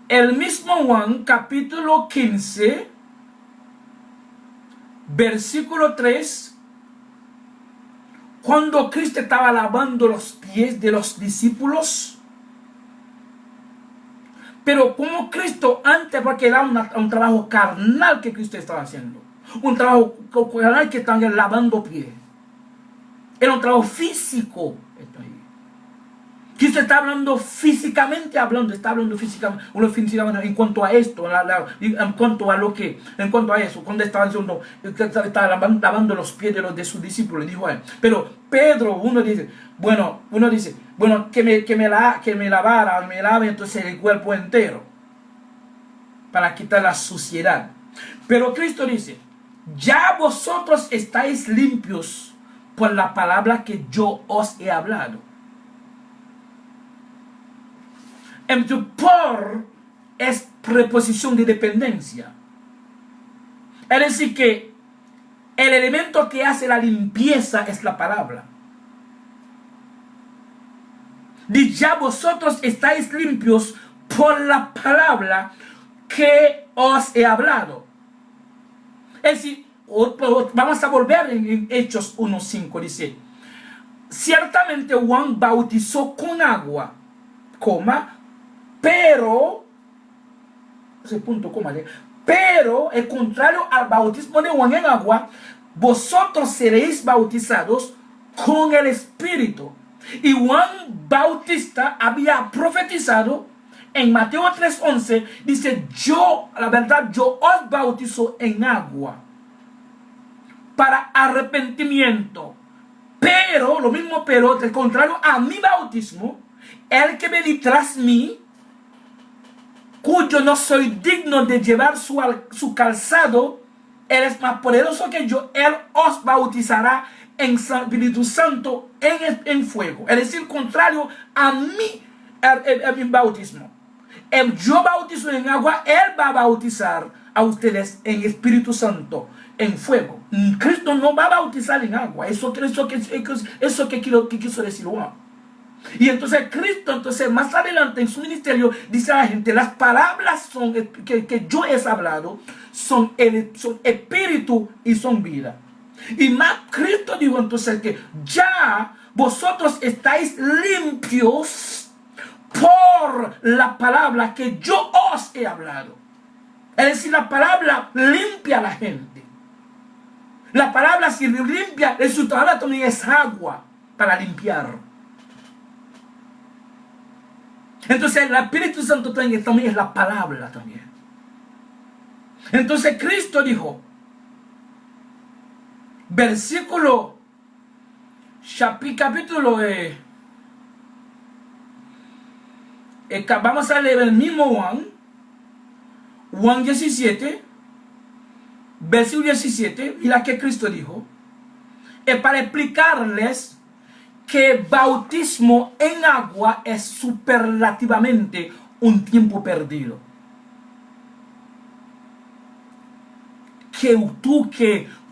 Speaker 1: el mismo Juan capítulo 15, versículo 3, cuando Cristo estaba lavando los pies de los discípulos, pero como Cristo antes, porque era un trabajo carnal que Cristo estaba haciendo, un trabajo carnal que estaba lavando pies, era un trabajo físico. Cristo está hablando físicamente, en cuanto a esto, en cuanto a eso, cuando estaba lavando los pies de sus discípulos, dijo él. Pero Pedro, uno dice, que me lavara, me lave entonces el cuerpo entero, para quitar la suciedad. Pero Cristo dice, ya vosotros estáis limpios por la palabra que yo os he hablado. Entonces, por es preposición de dependencia. Es decir que el elemento que hace la limpieza es la palabra. Y ya vosotros estáis limpios por la palabra que os he hablado. Es decir, vamos a volver en Hechos 1:5, dice, ciertamente Juan bautizó con agua, pero, ese punto, pero, el contrario al bautismo de Juan en agua, vosotros seréis bautizados con el Espíritu. Y Juan Bautista había profetizado en Mateo 3:11, dice, la verdad, yo os bautizo en agua para arrepentimiento. Pero, lo mismo pero, del contrario a mi bautismo, el que viene tras mí, cuyo no soy digno de llevar su calzado, él es más poderoso que yo, él os bautizará en Espíritu Santo en fuego. Es decir, contrario a mi bautismo. Yo bautizo en agua, él va a bautizar a ustedes en Espíritu Santo, en fuego. Cristo no va a bautizar en agua. Eso que quiso decir Juan. Y entonces Cristo, más adelante en su ministerio, dice a la gente, las palabras que yo he hablado son espíritu y son vida. Y más Cristo dijo entonces que ya vosotros estáis limpios por la palabra que yo os he hablado. Es decir, la palabra limpia a la gente. La palabra si limpia, el su palabra también es agua para limpiar. Entonces el Espíritu Santo también es la palabra también. Entonces Cristo dijo, versículo, capítulo, vamos a leer el mismo Juan 17, versículo 17, mira que Cristo dijo, para explicarles que bautismo en agua es superlativamente un tiempo perdido. Que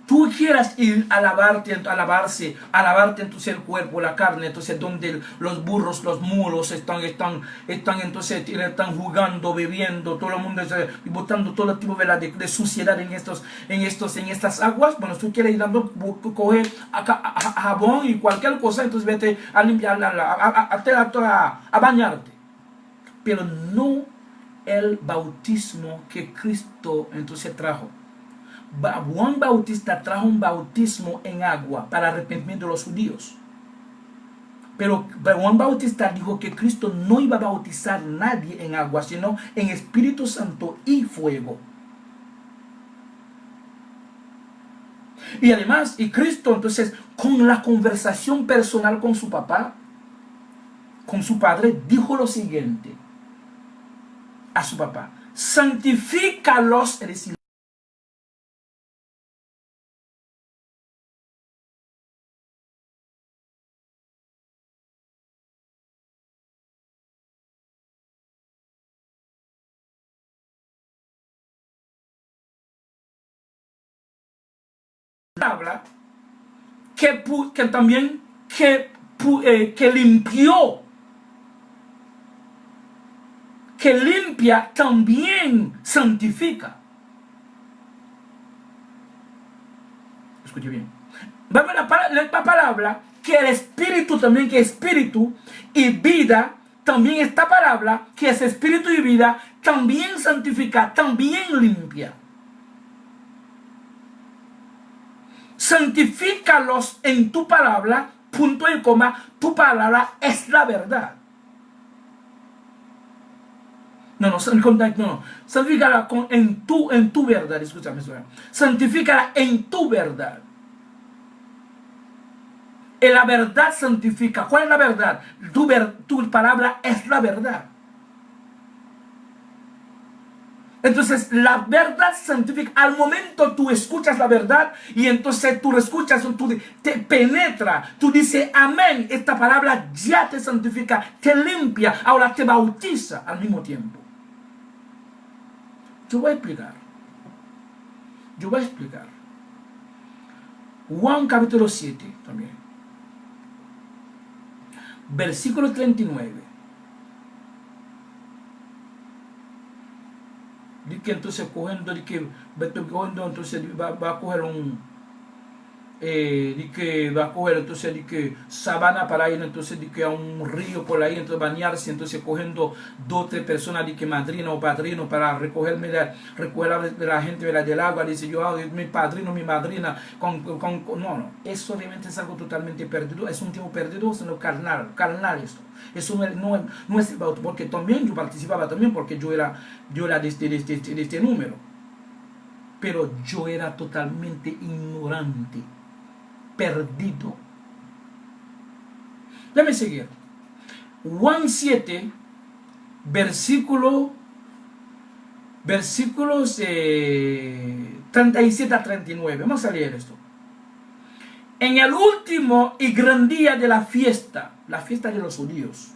Speaker 1: tú quieras ir a alabarte entonces el cuerpo, la carne, entonces donde los burros, los mulos están jugando, bebiendo, todo el mundo está botando todo tipo de suciedad en estas aguas. Bueno, si tú quieres ir dando, coger jabón y cualquier cosa, entonces vete a limpiar, a bañarte. Pero no el bautismo que Cristo entonces trajo. Juan Bautista trajo un bautismo en agua para arrepentimiento de los judíos. Pero Juan Bautista dijo que Cristo no iba a bautizar a nadie en agua, sino en Espíritu Santo y fuego. Y además, y Cristo entonces, con la conversación personal con su papá, con su padre, dijo lo siguiente a su papá: santifícalos, es decir, habla que también que limpió, que limpia también santifica. Escuche bien. Vamos a la palabra que el espíritu también, que espíritu y vida, también esta palabra que es espíritu y vida, también santifica, también limpia. Santifícalos en tu palabra, punto y coma, tu palabra es la verdad. No, santifícala en tu verdad, escúchame, santifícala en tu verdad. En la verdad santifica. ¿Cuál es la verdad? Tu palabra es la verdad. Entonces la verdad santifica. Al momento tú escuchas la verdad y entonces tú escuchas, tú te penetra, tú dices amén. Esta palabra ya te santifica, te limpia, ahora te bautiza al mismo tiempo. Yo voy a explicar. Juan capítulo 7 también. Versículo 39. Dice que entonces entonces va a coger dice que va a coger entonces dice que sabana para ir entonces dice que a un río por ahí, entonces bañarse, entonces cogiendo 2 o 3 personas dice que madrina o padrino para recogerme recoger de la gente del agua. Dice yo mi padrino, mi madrina no, eso obviamente es algo totalmente perdido, es un tiempo perdido, sino carnal esto. Eso no es porque también yo participaba también porque yo era de este número, pero yo era totalmente ignorante, perdido. Déjame seguir. Juan 7, versículos 37 a 39. Vamos a leer esto. En el último y gran día de la fiesta de los judíos,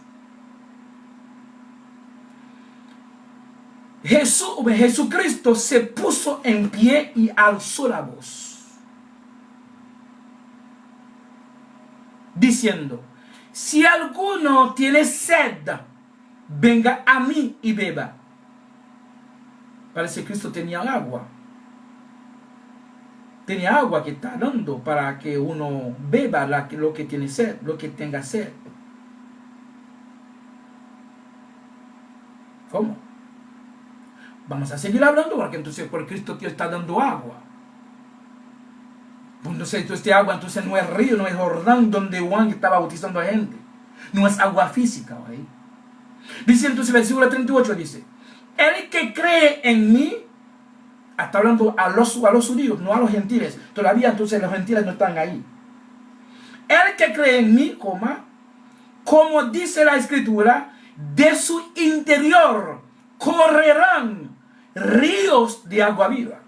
Speaker 1: Jesucristo se puso en pie y alzó la voz, diciendo: si alguno tiene sed, venga a mí y beba. Parece que Cristo tenía agua. Tenía agua que está dando para que uno beba lo que tiene sed, lo que tenga sed. ¿Cómo? Vamos a seguir hablando porque entonces por Cristo te está dando agua. Entonces este agua entonces no es río, no es Jordán donde Juan estaba bautizando a gente. No es agua física, ¿sí? Dice entonces versículo 38, dice: el que cree en mí, está hablando a los judíos, no a los gentiles. Todavía entonces los gentiles no están ahí. El que cree en mí, como dice la escritura, de su interior correrán ríos de agua viva.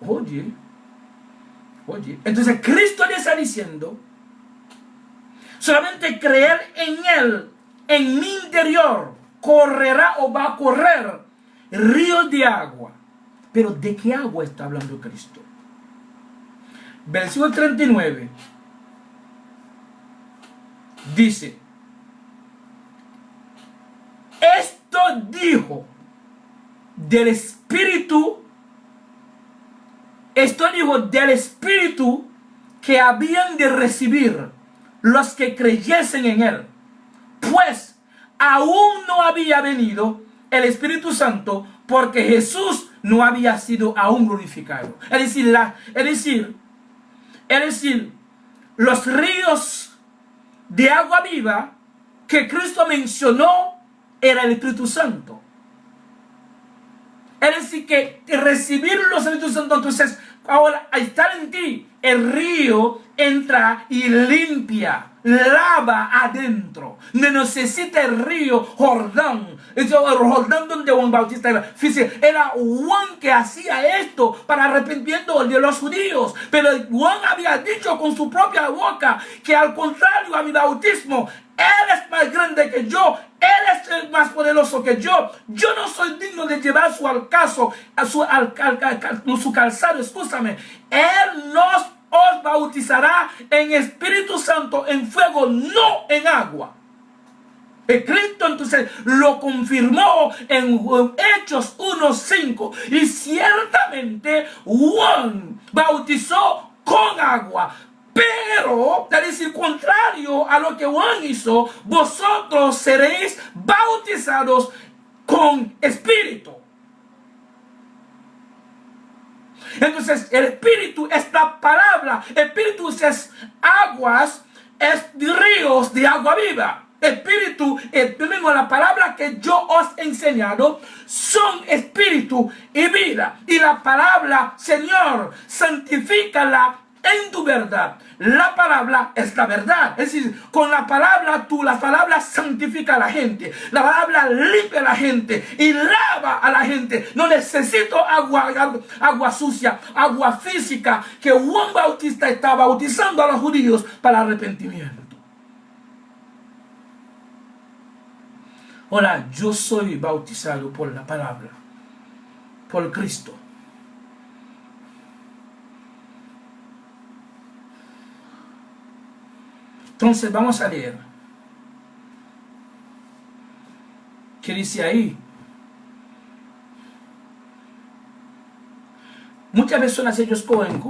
Speaker 1: Oye. Entonces Cristo le está diciendo: solamente creer en Él, en mi interior, correrá o va a correr ríos de agua. Pero ¿de qué agua está hablando Cristo? Versículo 39 dice: esto dijo del Espíritu que habían de recibir los que creyesen en Él, pues aún no había venido el Espíritu Santo, porque Jesús no había sido aún glorificado. Es decir, los ríos de agua viva que Cristo mencionó era el Espíritu Santo. Es decir, que recibir los Espíritus Santo, entonces ahora al estar en ti, el río entra y limpia, lava adentro. No necesita el río Jordán. El Jordán donde Juan Bautista era. Fíjese, era Juan que hacía esto para arrepentimiento de los judíos. Pero Juan había dicho con su propia boca que al contrario a mi bautismo, Él es más grande que yo. Él es más poderoso que yo. Yo no soy digno de llevar su calzado, escúchame. Él os bautizará en Espíritu Santo, en fuego, no en agua. Y Cristo entonces lo confirmó en Hechos 1:5. Y ciertamente Juan bautizó con agua. Pero, es decir, contrario a lo que Juan hizo, vosotros seréis bautizados con Espíritu. Entonces, el Espíritu es la palabra. Espíritu es aguas, es ríos de agua viva. Espíritu, la palabra que yo os he enseñado son espíritu y vida. Y la palabra, Señor, santifícala en tu verdad. La palabra es la verdad. Es decir, con la palabra la palabra santifica a la gente. La palabra limpia a la gente y lava a la gente. No necesito agua sucia, agua física que Juan Bautista estaba bautizando a los judíos para arrepentimiento. Ahora, yo soy bautizado por la palabra, por Cristo. Entonces vamos a leer. ¿Qué dice ahí? Muchas personas ellos cogen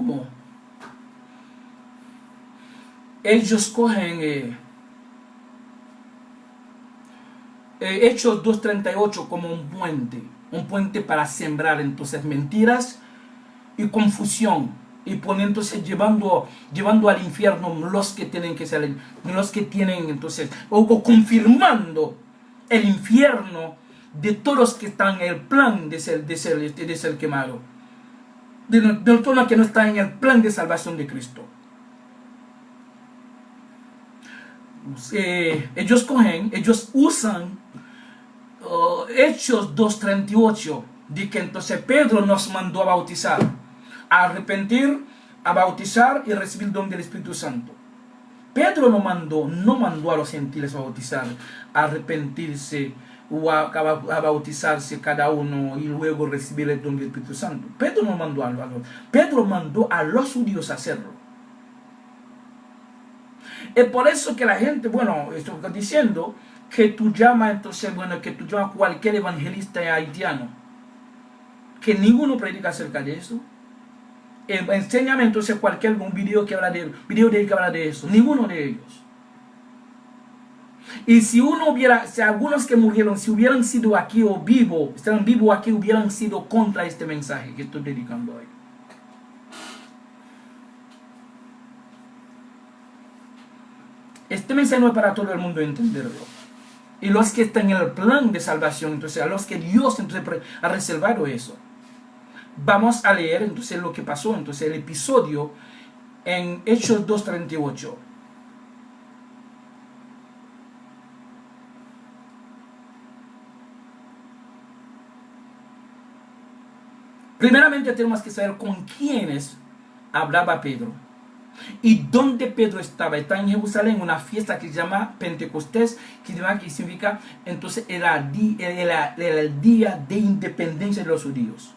Speaker 1: Hechos 2:38 como un puente para sembrar entonces mentiras y confusión. Y entonces llevando al infierno los que tienen que salir, los que tienen entonces, o confirmando el infierno de todos los que están en el plan de ser quemado, de todos los que no están en el plan de salvación de Cristo. Ellos usan Hechos 2:38 de que entonces Pedro nos mandó a bautizar, a arrepentir, a bautizar y recibir el don del Espíritu Santo. Pedro no mandó a los gentiles a bautizar, a arrepentirse o a bautizarse cada uno y luego recibir el don del Espíritu Santo. Pedro no mandó a los. Pedro mandó a los judíos a hacerlo. Es por eso que la gente, estoy diciendo que tú llamas a cualquier evangelista haitiano, que ninguno predica acerca de eso. Enséñame entonces un video que habla de eso. Ninguno de ellos. Y si algunos que murieron, si hubieran sido aquí o están vivos aquí, hubieran sido contra este mensaje que estoy dedicando hoy. Este mensaje no es para todo el mundo entenderlo. Y los que están en el plan de salvación, entonces a los que Dios entonces ha reservado eso. Vamos a leer entonces lo que pasó, entonces el episodio en Hechos 2:38. Primeramente tenemos que saber con quiénes hablaba Pedro y dónde Pedro estaba. Está en Jerusalén, una fiesta que se llama Pentecostés, que significa entonces era el día de independencia de los judíos.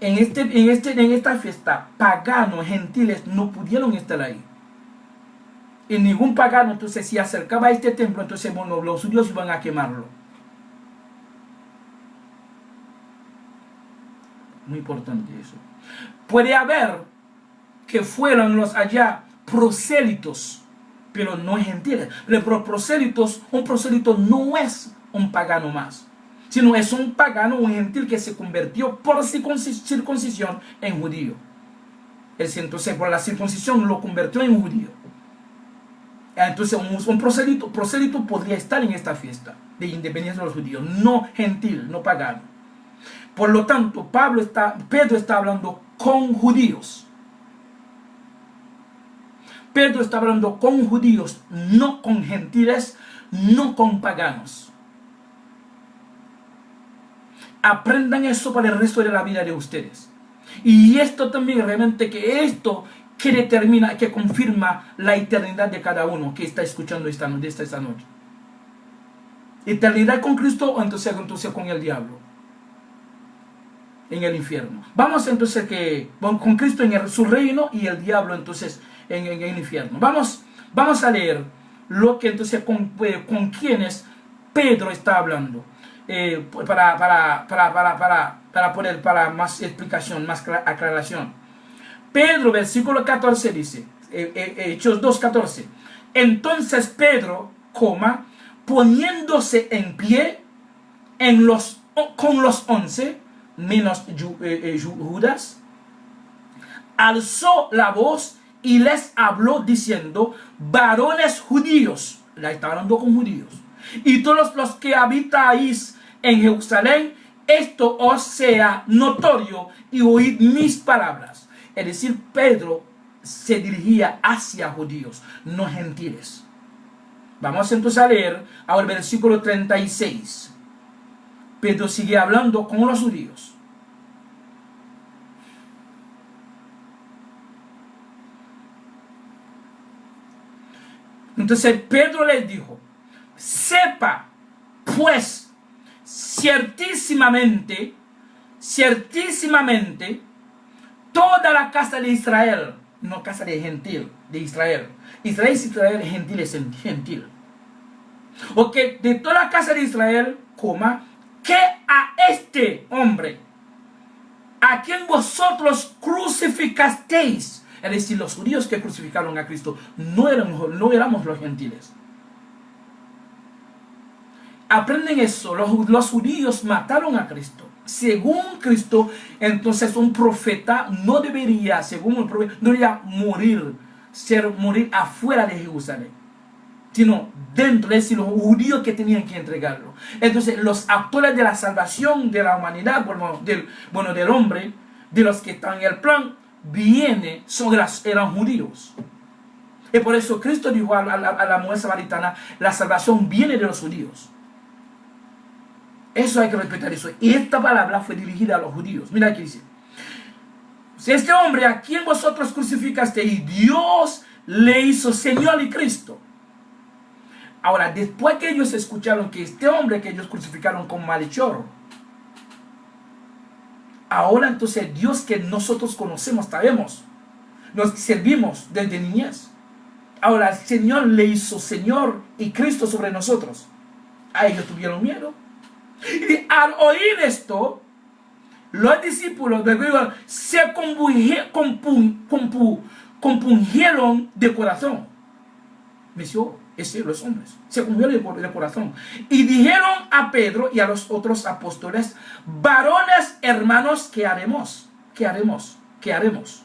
Speaker 1: En esta fiesta, paganos, gentiles, no pudieron estar ahí. Y ningún pagano, entonces, si acercaba a este templo, entonces, los judíos iban a quemarlo. Muy importante eso. Puede haber que fueran los allá prosélitos, pero no gentiles. Pero un prosélito no es un pagano más, sino es un pagano, un gentil que se convirtió por circuncisión en judío. Entonces por la circuncisión lo convirtió en judío. Entonces un prosélito podría estar en esta fiesta de independencia de los judíos, no gentil, no pagano. Por lo tanto, Pedro está hablando con judíos. Pedro está hablando con judíos, no con gentiles, no con paganos. Aprendan eso para el resto de la vida de ustedes. Y esto también realmente que determina, que confirma la eternidad de cada uno que está escuchando esta noche. Eternidad con Cristo o entonces con el diablo en el infierno. Vamos entonces con Cristo en su reino y el diablo entonces en el infierno. Vamos a leer lo que entonces con quienes Pedro está hablando. Para más explicación, más aclaración. Pedro, versículo 14 dice, Hechos 2:14. Entonces Pedro, poniéndose en pie con los 11, menos Judas, alzó la voz y les habló diciendo: varones judíos, la está hablando con judíos, y todos los que habitáis en Jerusalén, esto os sea notorio y oíd mis palabras. Es decir, Pedro se dirigía hacia judíos, no gentiles. Vamos entonces a leer ahora el versículo 36. Pedro sigue hablando con los judíos. Entonces Pedro les dijo: sepa pues ciertísimamente, toda la casa de Israel, no casa de gentil, de Israel. Israel es Israel, gentil es gentil. O que de toda la casa de Israel, que a este hombre, a quien vosotros crucificasteis, es decir, los judíos que crucificaron a Cristo, no éramos los gentiles. Aprenden eso, los judíos mataron a Cristo. Según Cristo, entonces un profeta no debería, según el profeta, no debería morir afuera de Jerusalén, sino dentro, es decir, los judíos que tenían que entregarlo. Entonces, los actores de la salvación de la humanidad, del hombre, de los que están en el plan, eran judíos. Y por eso Cristo dijo a la mujer samaritana: la salvación viene de los judíos. Eso hay que respetar eso. Y esta palabra fue dirigida a los judíos. Mira aquí dice: este hombre a quien vosotros crucificasteis, Dios le hizo Señor y Cristo. Ahora, después que ellos escucharon que este hombre que ellos crucificaron con malhechor, ahora entonces Dios que nosotros conocemos, sabemos, nos servimos desde niñez, ahora el Señor le hizo Señor y Cristo sobre nosotros. A ellos tuvieron miedo. Y al oír esto, los discípulos de Cristo se compungieron de corazón. Me dijo: los hombres se compungieron de corazón. Y dijeron a Pedro y a los otros apóstoles: varones hermanos, ¿qué haremos? ¿Qué haremos? ¿Qué haremos?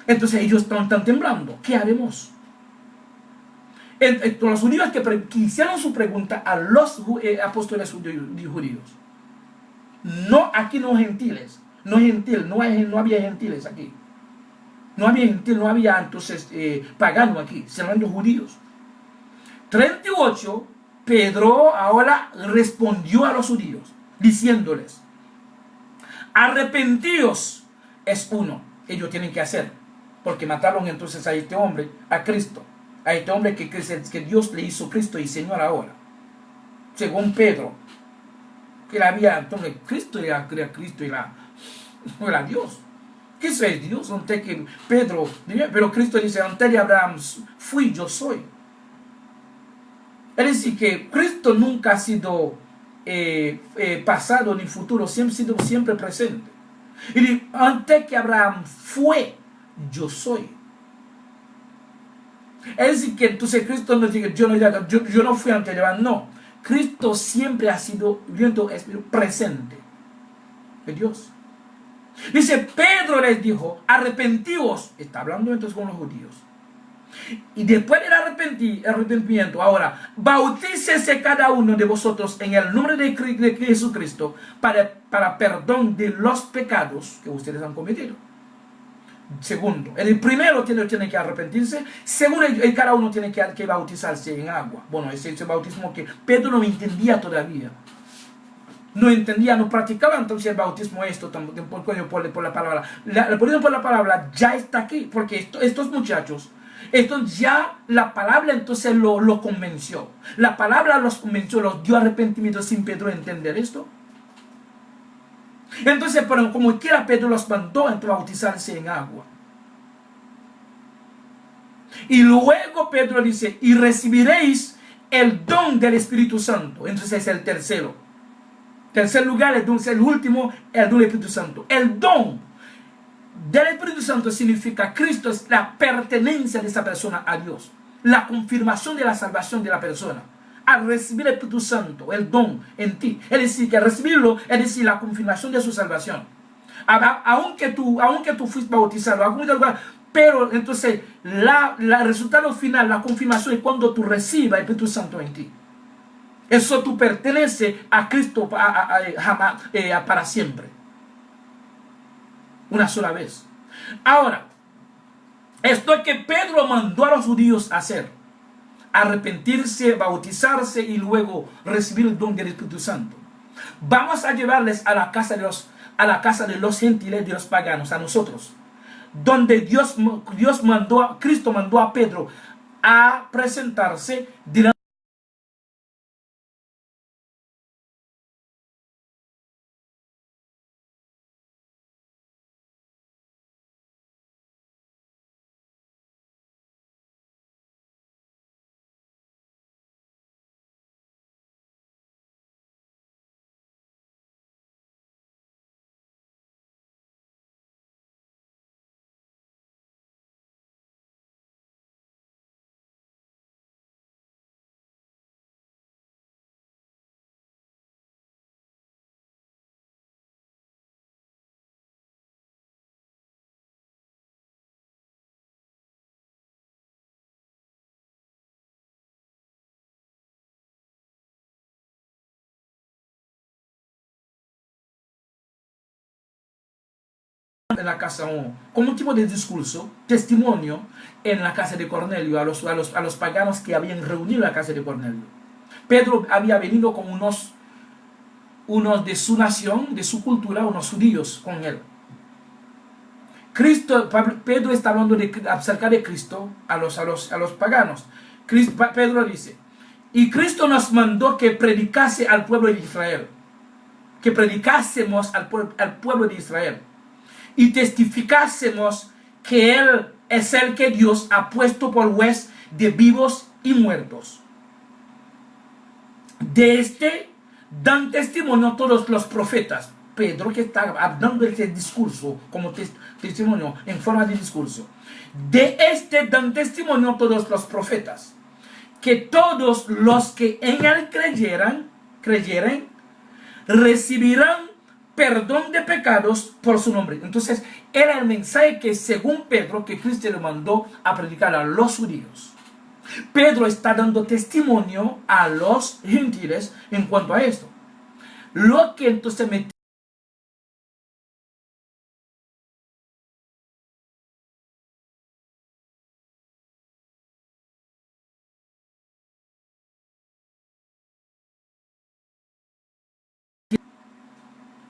Speaker 1: Entonces ellos están temblando. ¿Qué haremos? Los judíos que hicieron su pregunta a los apóstoles judíos. No, aquí no gentiles. No había gentiles aquí. No había gentil, no había entonces pagano aquí, sino los judíos. 38, Pedro ahora respondió a los judíos, diciéndoles: arrepentíos es uno. Ellos tienen que hacer, porque mataron entonces a este hombre, a Cristo. A este hombre que Dios le hizo Cristo y Señor ahora. Según Pedro, que entonces Cristo era Cristo y no era Dios. Cristo es Dios, antes que Pedro, pero Cristo dice: antes de Abraham fui, yo soy. Es decir, que Cristo nunca ha sido pasado ni futuro, siempre presente. Y antes que Abraham fue, yo soy. Es decir, que entonces Cristo no dice: yo no fui antes de Abraham. No, Cristo siempre ha sido presente. Es Dios. Dice: Pedro les dijo: arrepentíos. Está hablando entonces con los judíos. Y después del arrepentimiento, ahora, bautícese cada uno de vosotros en el nombre de Jesucristo para perdón de los pecados que ustedes han cometido. Segundo, el primero tiene que arrepentirse. Segundo, cada uno tiene que bautizarse en agua. Bueno, ese bautismo que Pedro no entendía todavía. No entendía, no practicaba entonces el bautismo por la palabra. Por la palabra ya está aquí, porque estos muchachos, ya la palabra entonces lo convenció. La palabra los convenció, los dio arrepentimiento sin Pedro entender esto. Entonces, pero como quiera, Pedro los mandó a bautizarse en agua. Y luego Pedro dice: y recibiréis el don del Espíritu Santo. Entonces es el tercero. Tercer lugar, el último, el don del Espíritu Santo. El don del Espíritu Santo significa: Cristo es la pertenencia de esa persona a Dios, la confirmación de la salvación de la persona. Al recibir el Espíritu Santo, el don en ti, es decir, que recibirlo es decir, la confirmación de su salvación. Aunque tú fuiste bautizado, pero entonces el resultado final, la confirmación es cuando tú recibas el Espíritu Santo en ti. Eso tú pertenece a Cristo para siempre. Una sola vez. Ahora, Esto es que Pedro mandó a los judíos a hacer: arrepentirse, bautizarse y luego recibir el don del Espíritu Santo. Vamos a llevarles a la casa de los gentiles, de los paganos, a nosotros, donde Cristo mandó a Pedro a presentarse delante en la casa, como un tipo de discurso, testimonio, en la casa de Cornelio, a los paganos que habían reunido en la casa de Cornelio. Pedro había venido con unos de su nación, de su cultura, unos judíos con él. Pedro está hablando acerca de Cristo a los paganos. Pedro dice: y Cristo nos mandó que predicase al pueblo de Israel, que predicásemos al pueblo de Israel, y testificásemos que Él es el que Dios ha puesto por juez de vivos y muertos. De este dan testimonio todos los profetas. Pedro, que está dando este discurso como testimonio en forma de discurso. De este dan testimonio todos los profetas, que todos los que en él creyeren, recibirán perdón de pecados por su nombre. Entonces, era el mensaje que, según Pedro, que Cristo le mandó a predicar a los judíos. Pedro está dando testimonio a los gentiles en cuanto a esto. Lo que entonces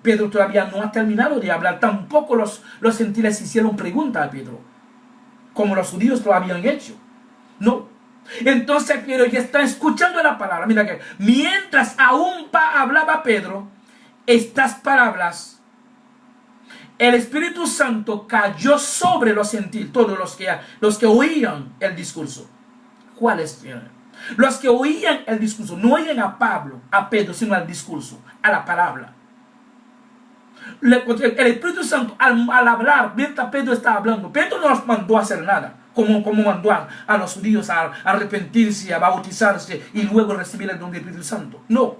Speaker 1: Pedro todavía no ha terminado de hablar. Tampoco los gentiles hicieron pregunta a Pedro, como los judíos lo habían hecho. No. Entonces Pedro ya está escuchando la palabra. Mira que mientras aún hablaba Pedro estas palabras, el Espíritu Santo cayó sobre los gentiles, todos los que oían el discurso. ¿Cuáles eran? Los que oían el discurso, no oían a Pedro, sino al discurso, a la palabra. El Espíritu Santo, al hablar, mientras Pedro estaba hablando, Pedro no los mandó a hacer nada, como mandó a los judíos a arrepentirse, a bautizarse y luego recibir el don del Espíritu Santo. No.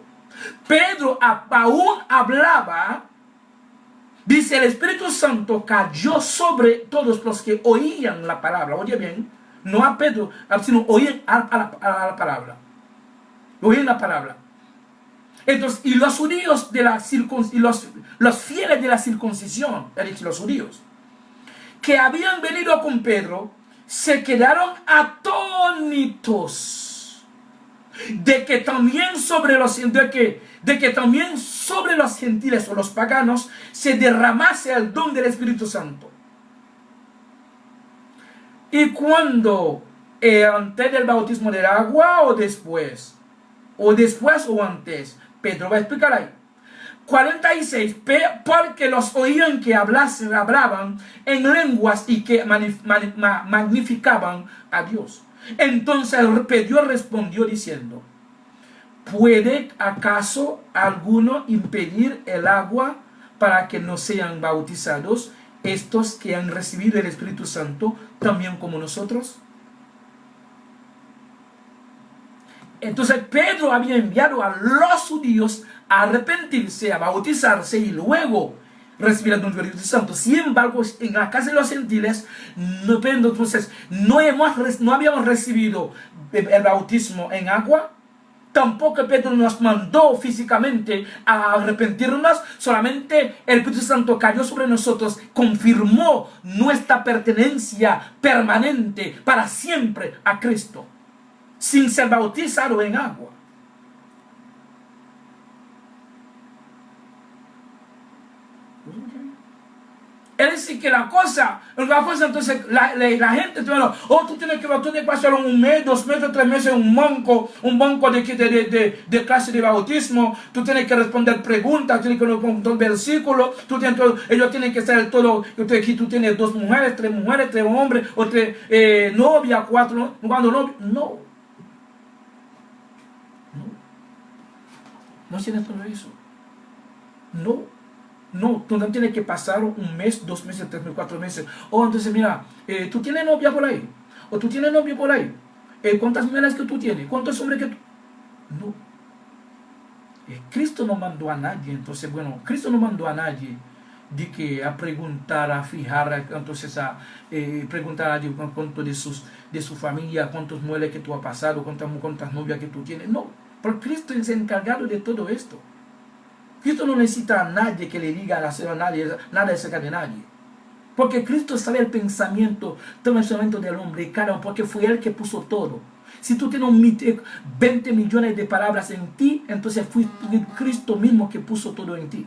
Speaker 1: Pedro aún hablaba. Dice: el Espíritu Santo cayó sobre todos los que oían la palabra. Oye bien, no a Pedro, sino oían a la palabra. Oían la palabra. Entonces, y los judíos de la los fieles de la circuncisión, es decir, los judíos, que habían venido con Pedro, se quedaron atónitos de que también sobre los gentiles o los paganos se derramase el don del Espíritu Santo. Y cuando, antes del bautismo del agua o después o antes, Pedro va a explicar ahí. 46, porque los oían que hablaban en lenguas y que magnificaban a Dios. Entonces Pedro respondió diciendo: ¿puede acaso alguno impedir el agua para que no sean bautizados estos que han recibido el Espíritu Santo también como nosotros? Entonces Pedro había enviado a los judíos a arrepentirse, a bautizarse y luego recibir el don del Espíritu Santo. Sin embargo, en la casa de los gentiles, no habíamos recibido el bautismo en agua tampoco Pedro nos mandó físicamente a arrepentirnos, solamente el Espíritu Santo cayó sobre nosotros, confirmó nuestra pertenencia permanente para siempre a Cristo, sin ser bautizado en agua. Es decir, que la cosa entonces, la gente, tú tienes que pasar un mes, 2 meses, 3 meses, un banco de clase de bautismo, tú tienes que responder preguntas, tienes que responder versículos, ellos tienen que ser todo, aquí tú tienes 2 mujeres, 3 hombres, o 3 novias, 4, cuando no, no tienes todo eso, no, tú no tienes que pasar un mes, 2 meses, 3 meses, 4 meses. Entonces mira, tú tienes novia por ahí. O tú tienes novio por ahí. ¿Cuántas mujeres que tú tienes? ¿Cuántos hombres que tú? No. Cristo no mandó a nadie. Entonces, Cristo no mandó a nadie de que a preguntar, a fijar, entonces preguntar a Dios cuánto de su familia, cuántas mujeres que tú has pasado, cuántas novias que tú tienes. No, porque Cristo es encargado de todo esto. Cristo no necesita a nadie que le diga a nadie, nada acerca de nadie. Porque Cristo sabe el pensamiento del hombre, porque fue Él que puso todo. Si tú tienes 20 millones de palabras en ti, entonces fue Cristo mismo que puso todo en ti.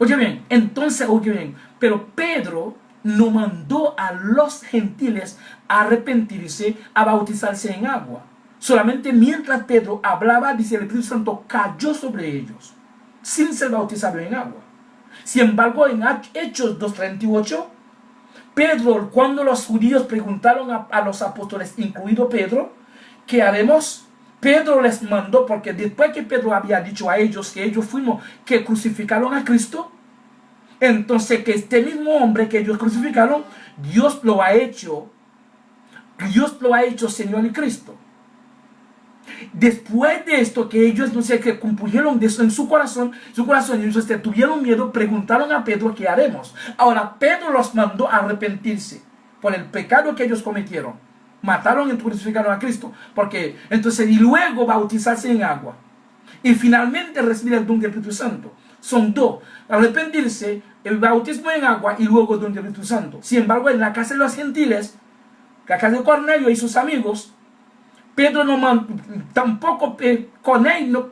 Speaker 1: Oye bien, pero Pedro no mandó a los gentiles a arrepentirse, a bautizarse en agua. Solamente mientras Pedro hablaba, dice, el Espíritu Santo cayó sobre ellos, sin ser bautizado en agua. Sin embargo, en Hechos 2:38, Pedro, cuando los judíos preguntaron a los apóstoles, incluido Pedro, ¿qué haremos? Pedro les mandó, porque después que Pedro había dicho a ellos que ellos fuimos, que crucificaron a Cristo, entonces que este mismo hombre que ellos crucificaron, Dios lo ha hecho Señor y Cristo. Después de esto, que ellos que cumplieron de eso en su corazón, ellos tuvieron miedo, preguntaron a Pedro, ¿qué haremos? Ahora Pedro los mandó a arrepentirse por el pecado que ellos cometieron. Mataron y crucificaron a Cristo, y luego bautizarse en agua y finalmente recibir el don del Espíritu Santo. Son 2: arrepentirse, el bautismo en agua y luego el don del Espíritu Santo. Sin embargo, en la casa de los gentiles, la casa de Cornelio y sus amigos, Pedro tampoco con él no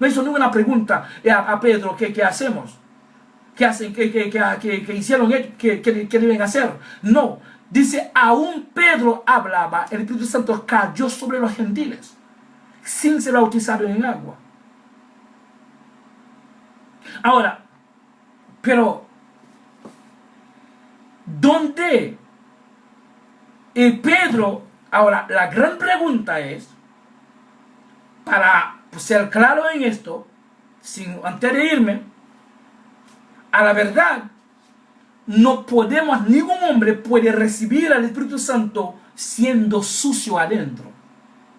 Speaker 1: hizo ninguna pregunta a Pedro. ¿Qué hacemos? ¿Qué hacen? ¿Qué hicieron? ¿Qué deben hacer? No, dice, aún Pedro hablaba, el Espíritu Santo cayó sobre los gentiles, sin ser bautizado en agua. Ahora, pero, ¿dónde Pedro? Ahora, la gran pregunta es, para ser claro en esto, antes de irme, a la verdad, ningún hombre puede recibir al Espíritu Santo siendo sucio adentro,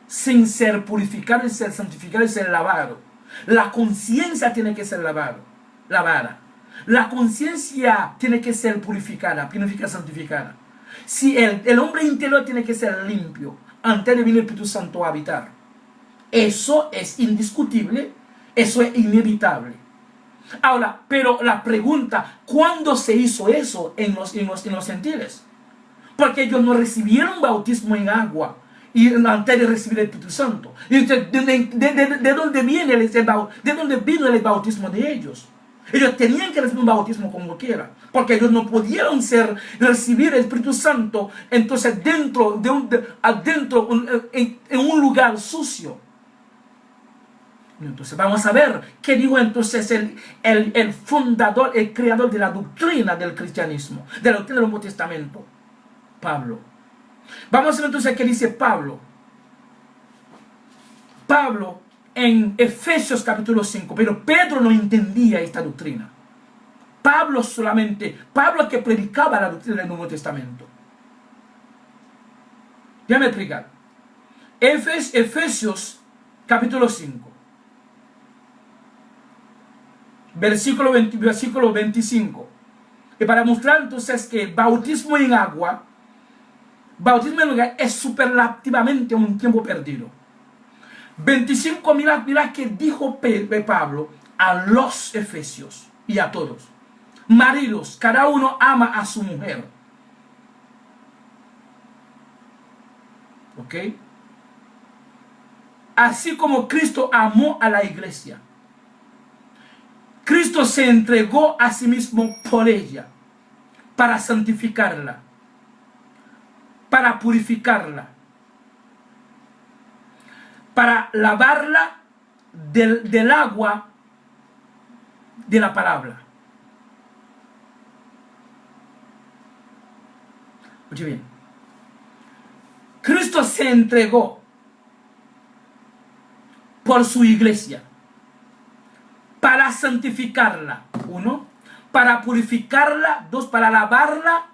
Speaker 1: sin ser purificado y ser santificado y ser lavado. La conciencia tiene que ser lavada. La conciencia tiene que ser purificada, santificada. Si el hombre interior tiene que ser limpio antes de venir el Espíritu Santo a habitar. Eso es indiscutible, eso es inevitable. Ahora, pero la pregunta, ¿cuándo se hizo eso en los gentiles? Porque ellos no recibieron bautismo en agua antes de recibir el Espíritu Santo. ¿De dónde vino el bautismo de ellos? Ellos tenían que recibir un bautismo como quiera, porque ellos no pudieron recibir el Espíritu Santo entonces en un lugar sucio. Entonces vamos a ver qué dijo entonces el fundador, el creador de la doctrina del cristianismo, de la doctrina del Nuevo Testamento, Pablo. Vamos a ver entonces qué dice Pablo. En Efesios capítulo 5, pero Pedro no entendía esta doctrina. Pablo que predicaba la doctrina del Nuevo Testamento. Déjame explicar. Efesios capítulo 5, versículo 25. Y para mostrar entonces que el bautismo en agua bautismo en lugar es superlativamente un tiempo perdido. 25, mira que dijo Pablo a los efesios y a todos. Maridos, cada uno ama a su mujer. ¿Ok? Así como Cristo amó a la iglesia. Cristo se entregó a sí mismo por ella, para santificarla, para purificarla, para lavarla del agua de la palabra. Oye bien, Cristo se entregó por su iglesia para santificarla, 1, para purificarla, 2, para lavarla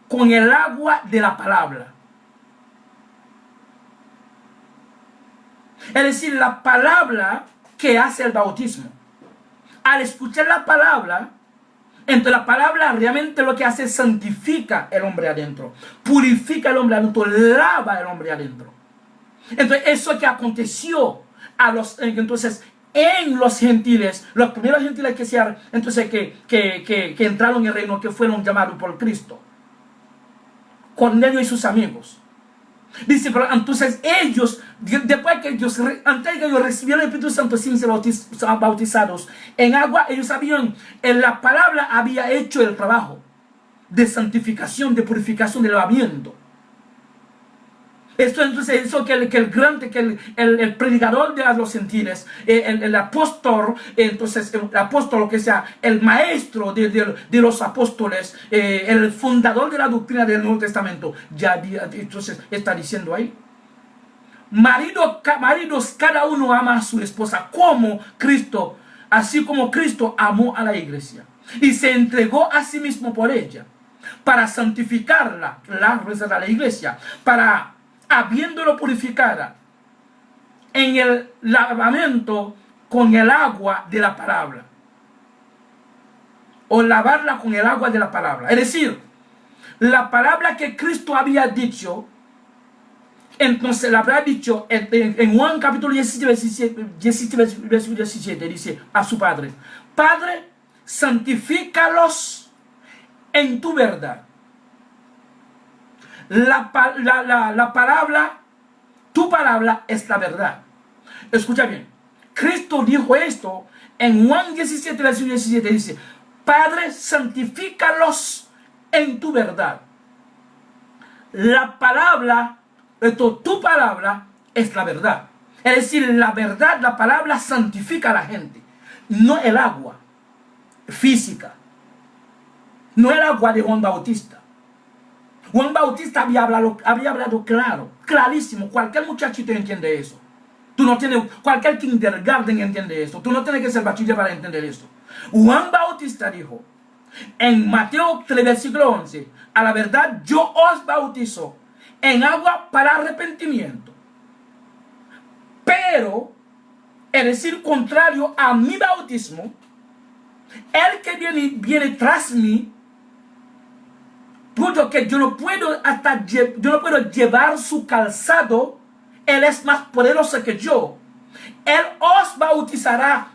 Speaker 1: con el agua de la palabra. Es decir, la palabra que hace el bautismo. Al escuchar la palabra, entonces la palabra realmente lo que hace es santifica el hombre adentro, purifica el hombre adentro, lava el hombre adentro. Entonces eso que aconteció entonces en los gentiles, los primeros gentiles que entraron en el reino, que fueron llamados por Cristo, Cornelio y sus amigos. Dice, pero entonces ellos, después que ellos, antes de que ellos recibieron el Espíritu Santo sin ser bautizados en agua, ellos sabían, la palabra había hecho el trabajo de santificación, de purificación, de lavamiento. Esto entonces hizo que el predicador de los gentiles, el apóstol, entonces el apóstol, lo que sea, el maestro de los apóstoles, el fundador de la doctrina del Nuevo Testamento, entonces está diciendo ahí: maridos, cada uno ama a su esposa como Cristo, así como Cristo amó a la iglesia y se entregó a sí mismo por ella, para santificarla, la iglesia, para habiéndolo purificada en el lavamiento con el agua de la palabra, o lavarla con el agua de la palabra. Es decir, la palabra que Cristo había dicho, entonces la habrá dicho en Juan capítulo 17, versículo 17, dice a su Padre: Padre, santifícalos en tu verdad. La palabra, tu palabra es la verdad. Escucha bien, Cristo dijo esto en Juan 17, versículo 17, dice: Padre, santifícalos en tu verdad. La palabra, tu palabra es la verdad. Es decir, la verdad, la palabra santifica a la gente, no el agua física, no el agua de Juan Bautista. Juan Bautista había hablado clarísimo. Cualquier muchachito entiende eso. Tú no tienes, cualquier kindergarten entiende eso. Tú no tienes que ser bachiller para entender eso. Juan Bautista dijo en Mateo 3, versículo 11: a la verdad yo os bautizo en agua para arrepentimiento. Pero, es decir, contrario a mi bautismo, el que viene tras mí, puesto que yo no puedo llevar su calzado, él es más poderoso que yo. Él os bautizará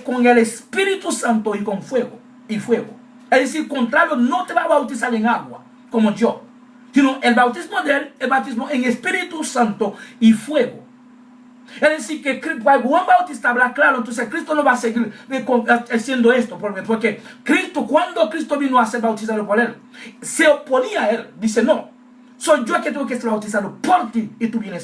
Speaker 1: con el Espíritu Santo y con fuego. Es decir, contrario, no te va a bautizar en agua como yo, sino el bautismo de él, el bautismo en Espíritu Santo y fuego. Es decir, que Juan Bautista habla claro, entonces Cristo no va a seguir haciendo esto, porque cuando Cristo vino a ser bautizado por él, se oponía a él. Dice: no, soy yo que tengo que ser bautizado por ti y tú vienes.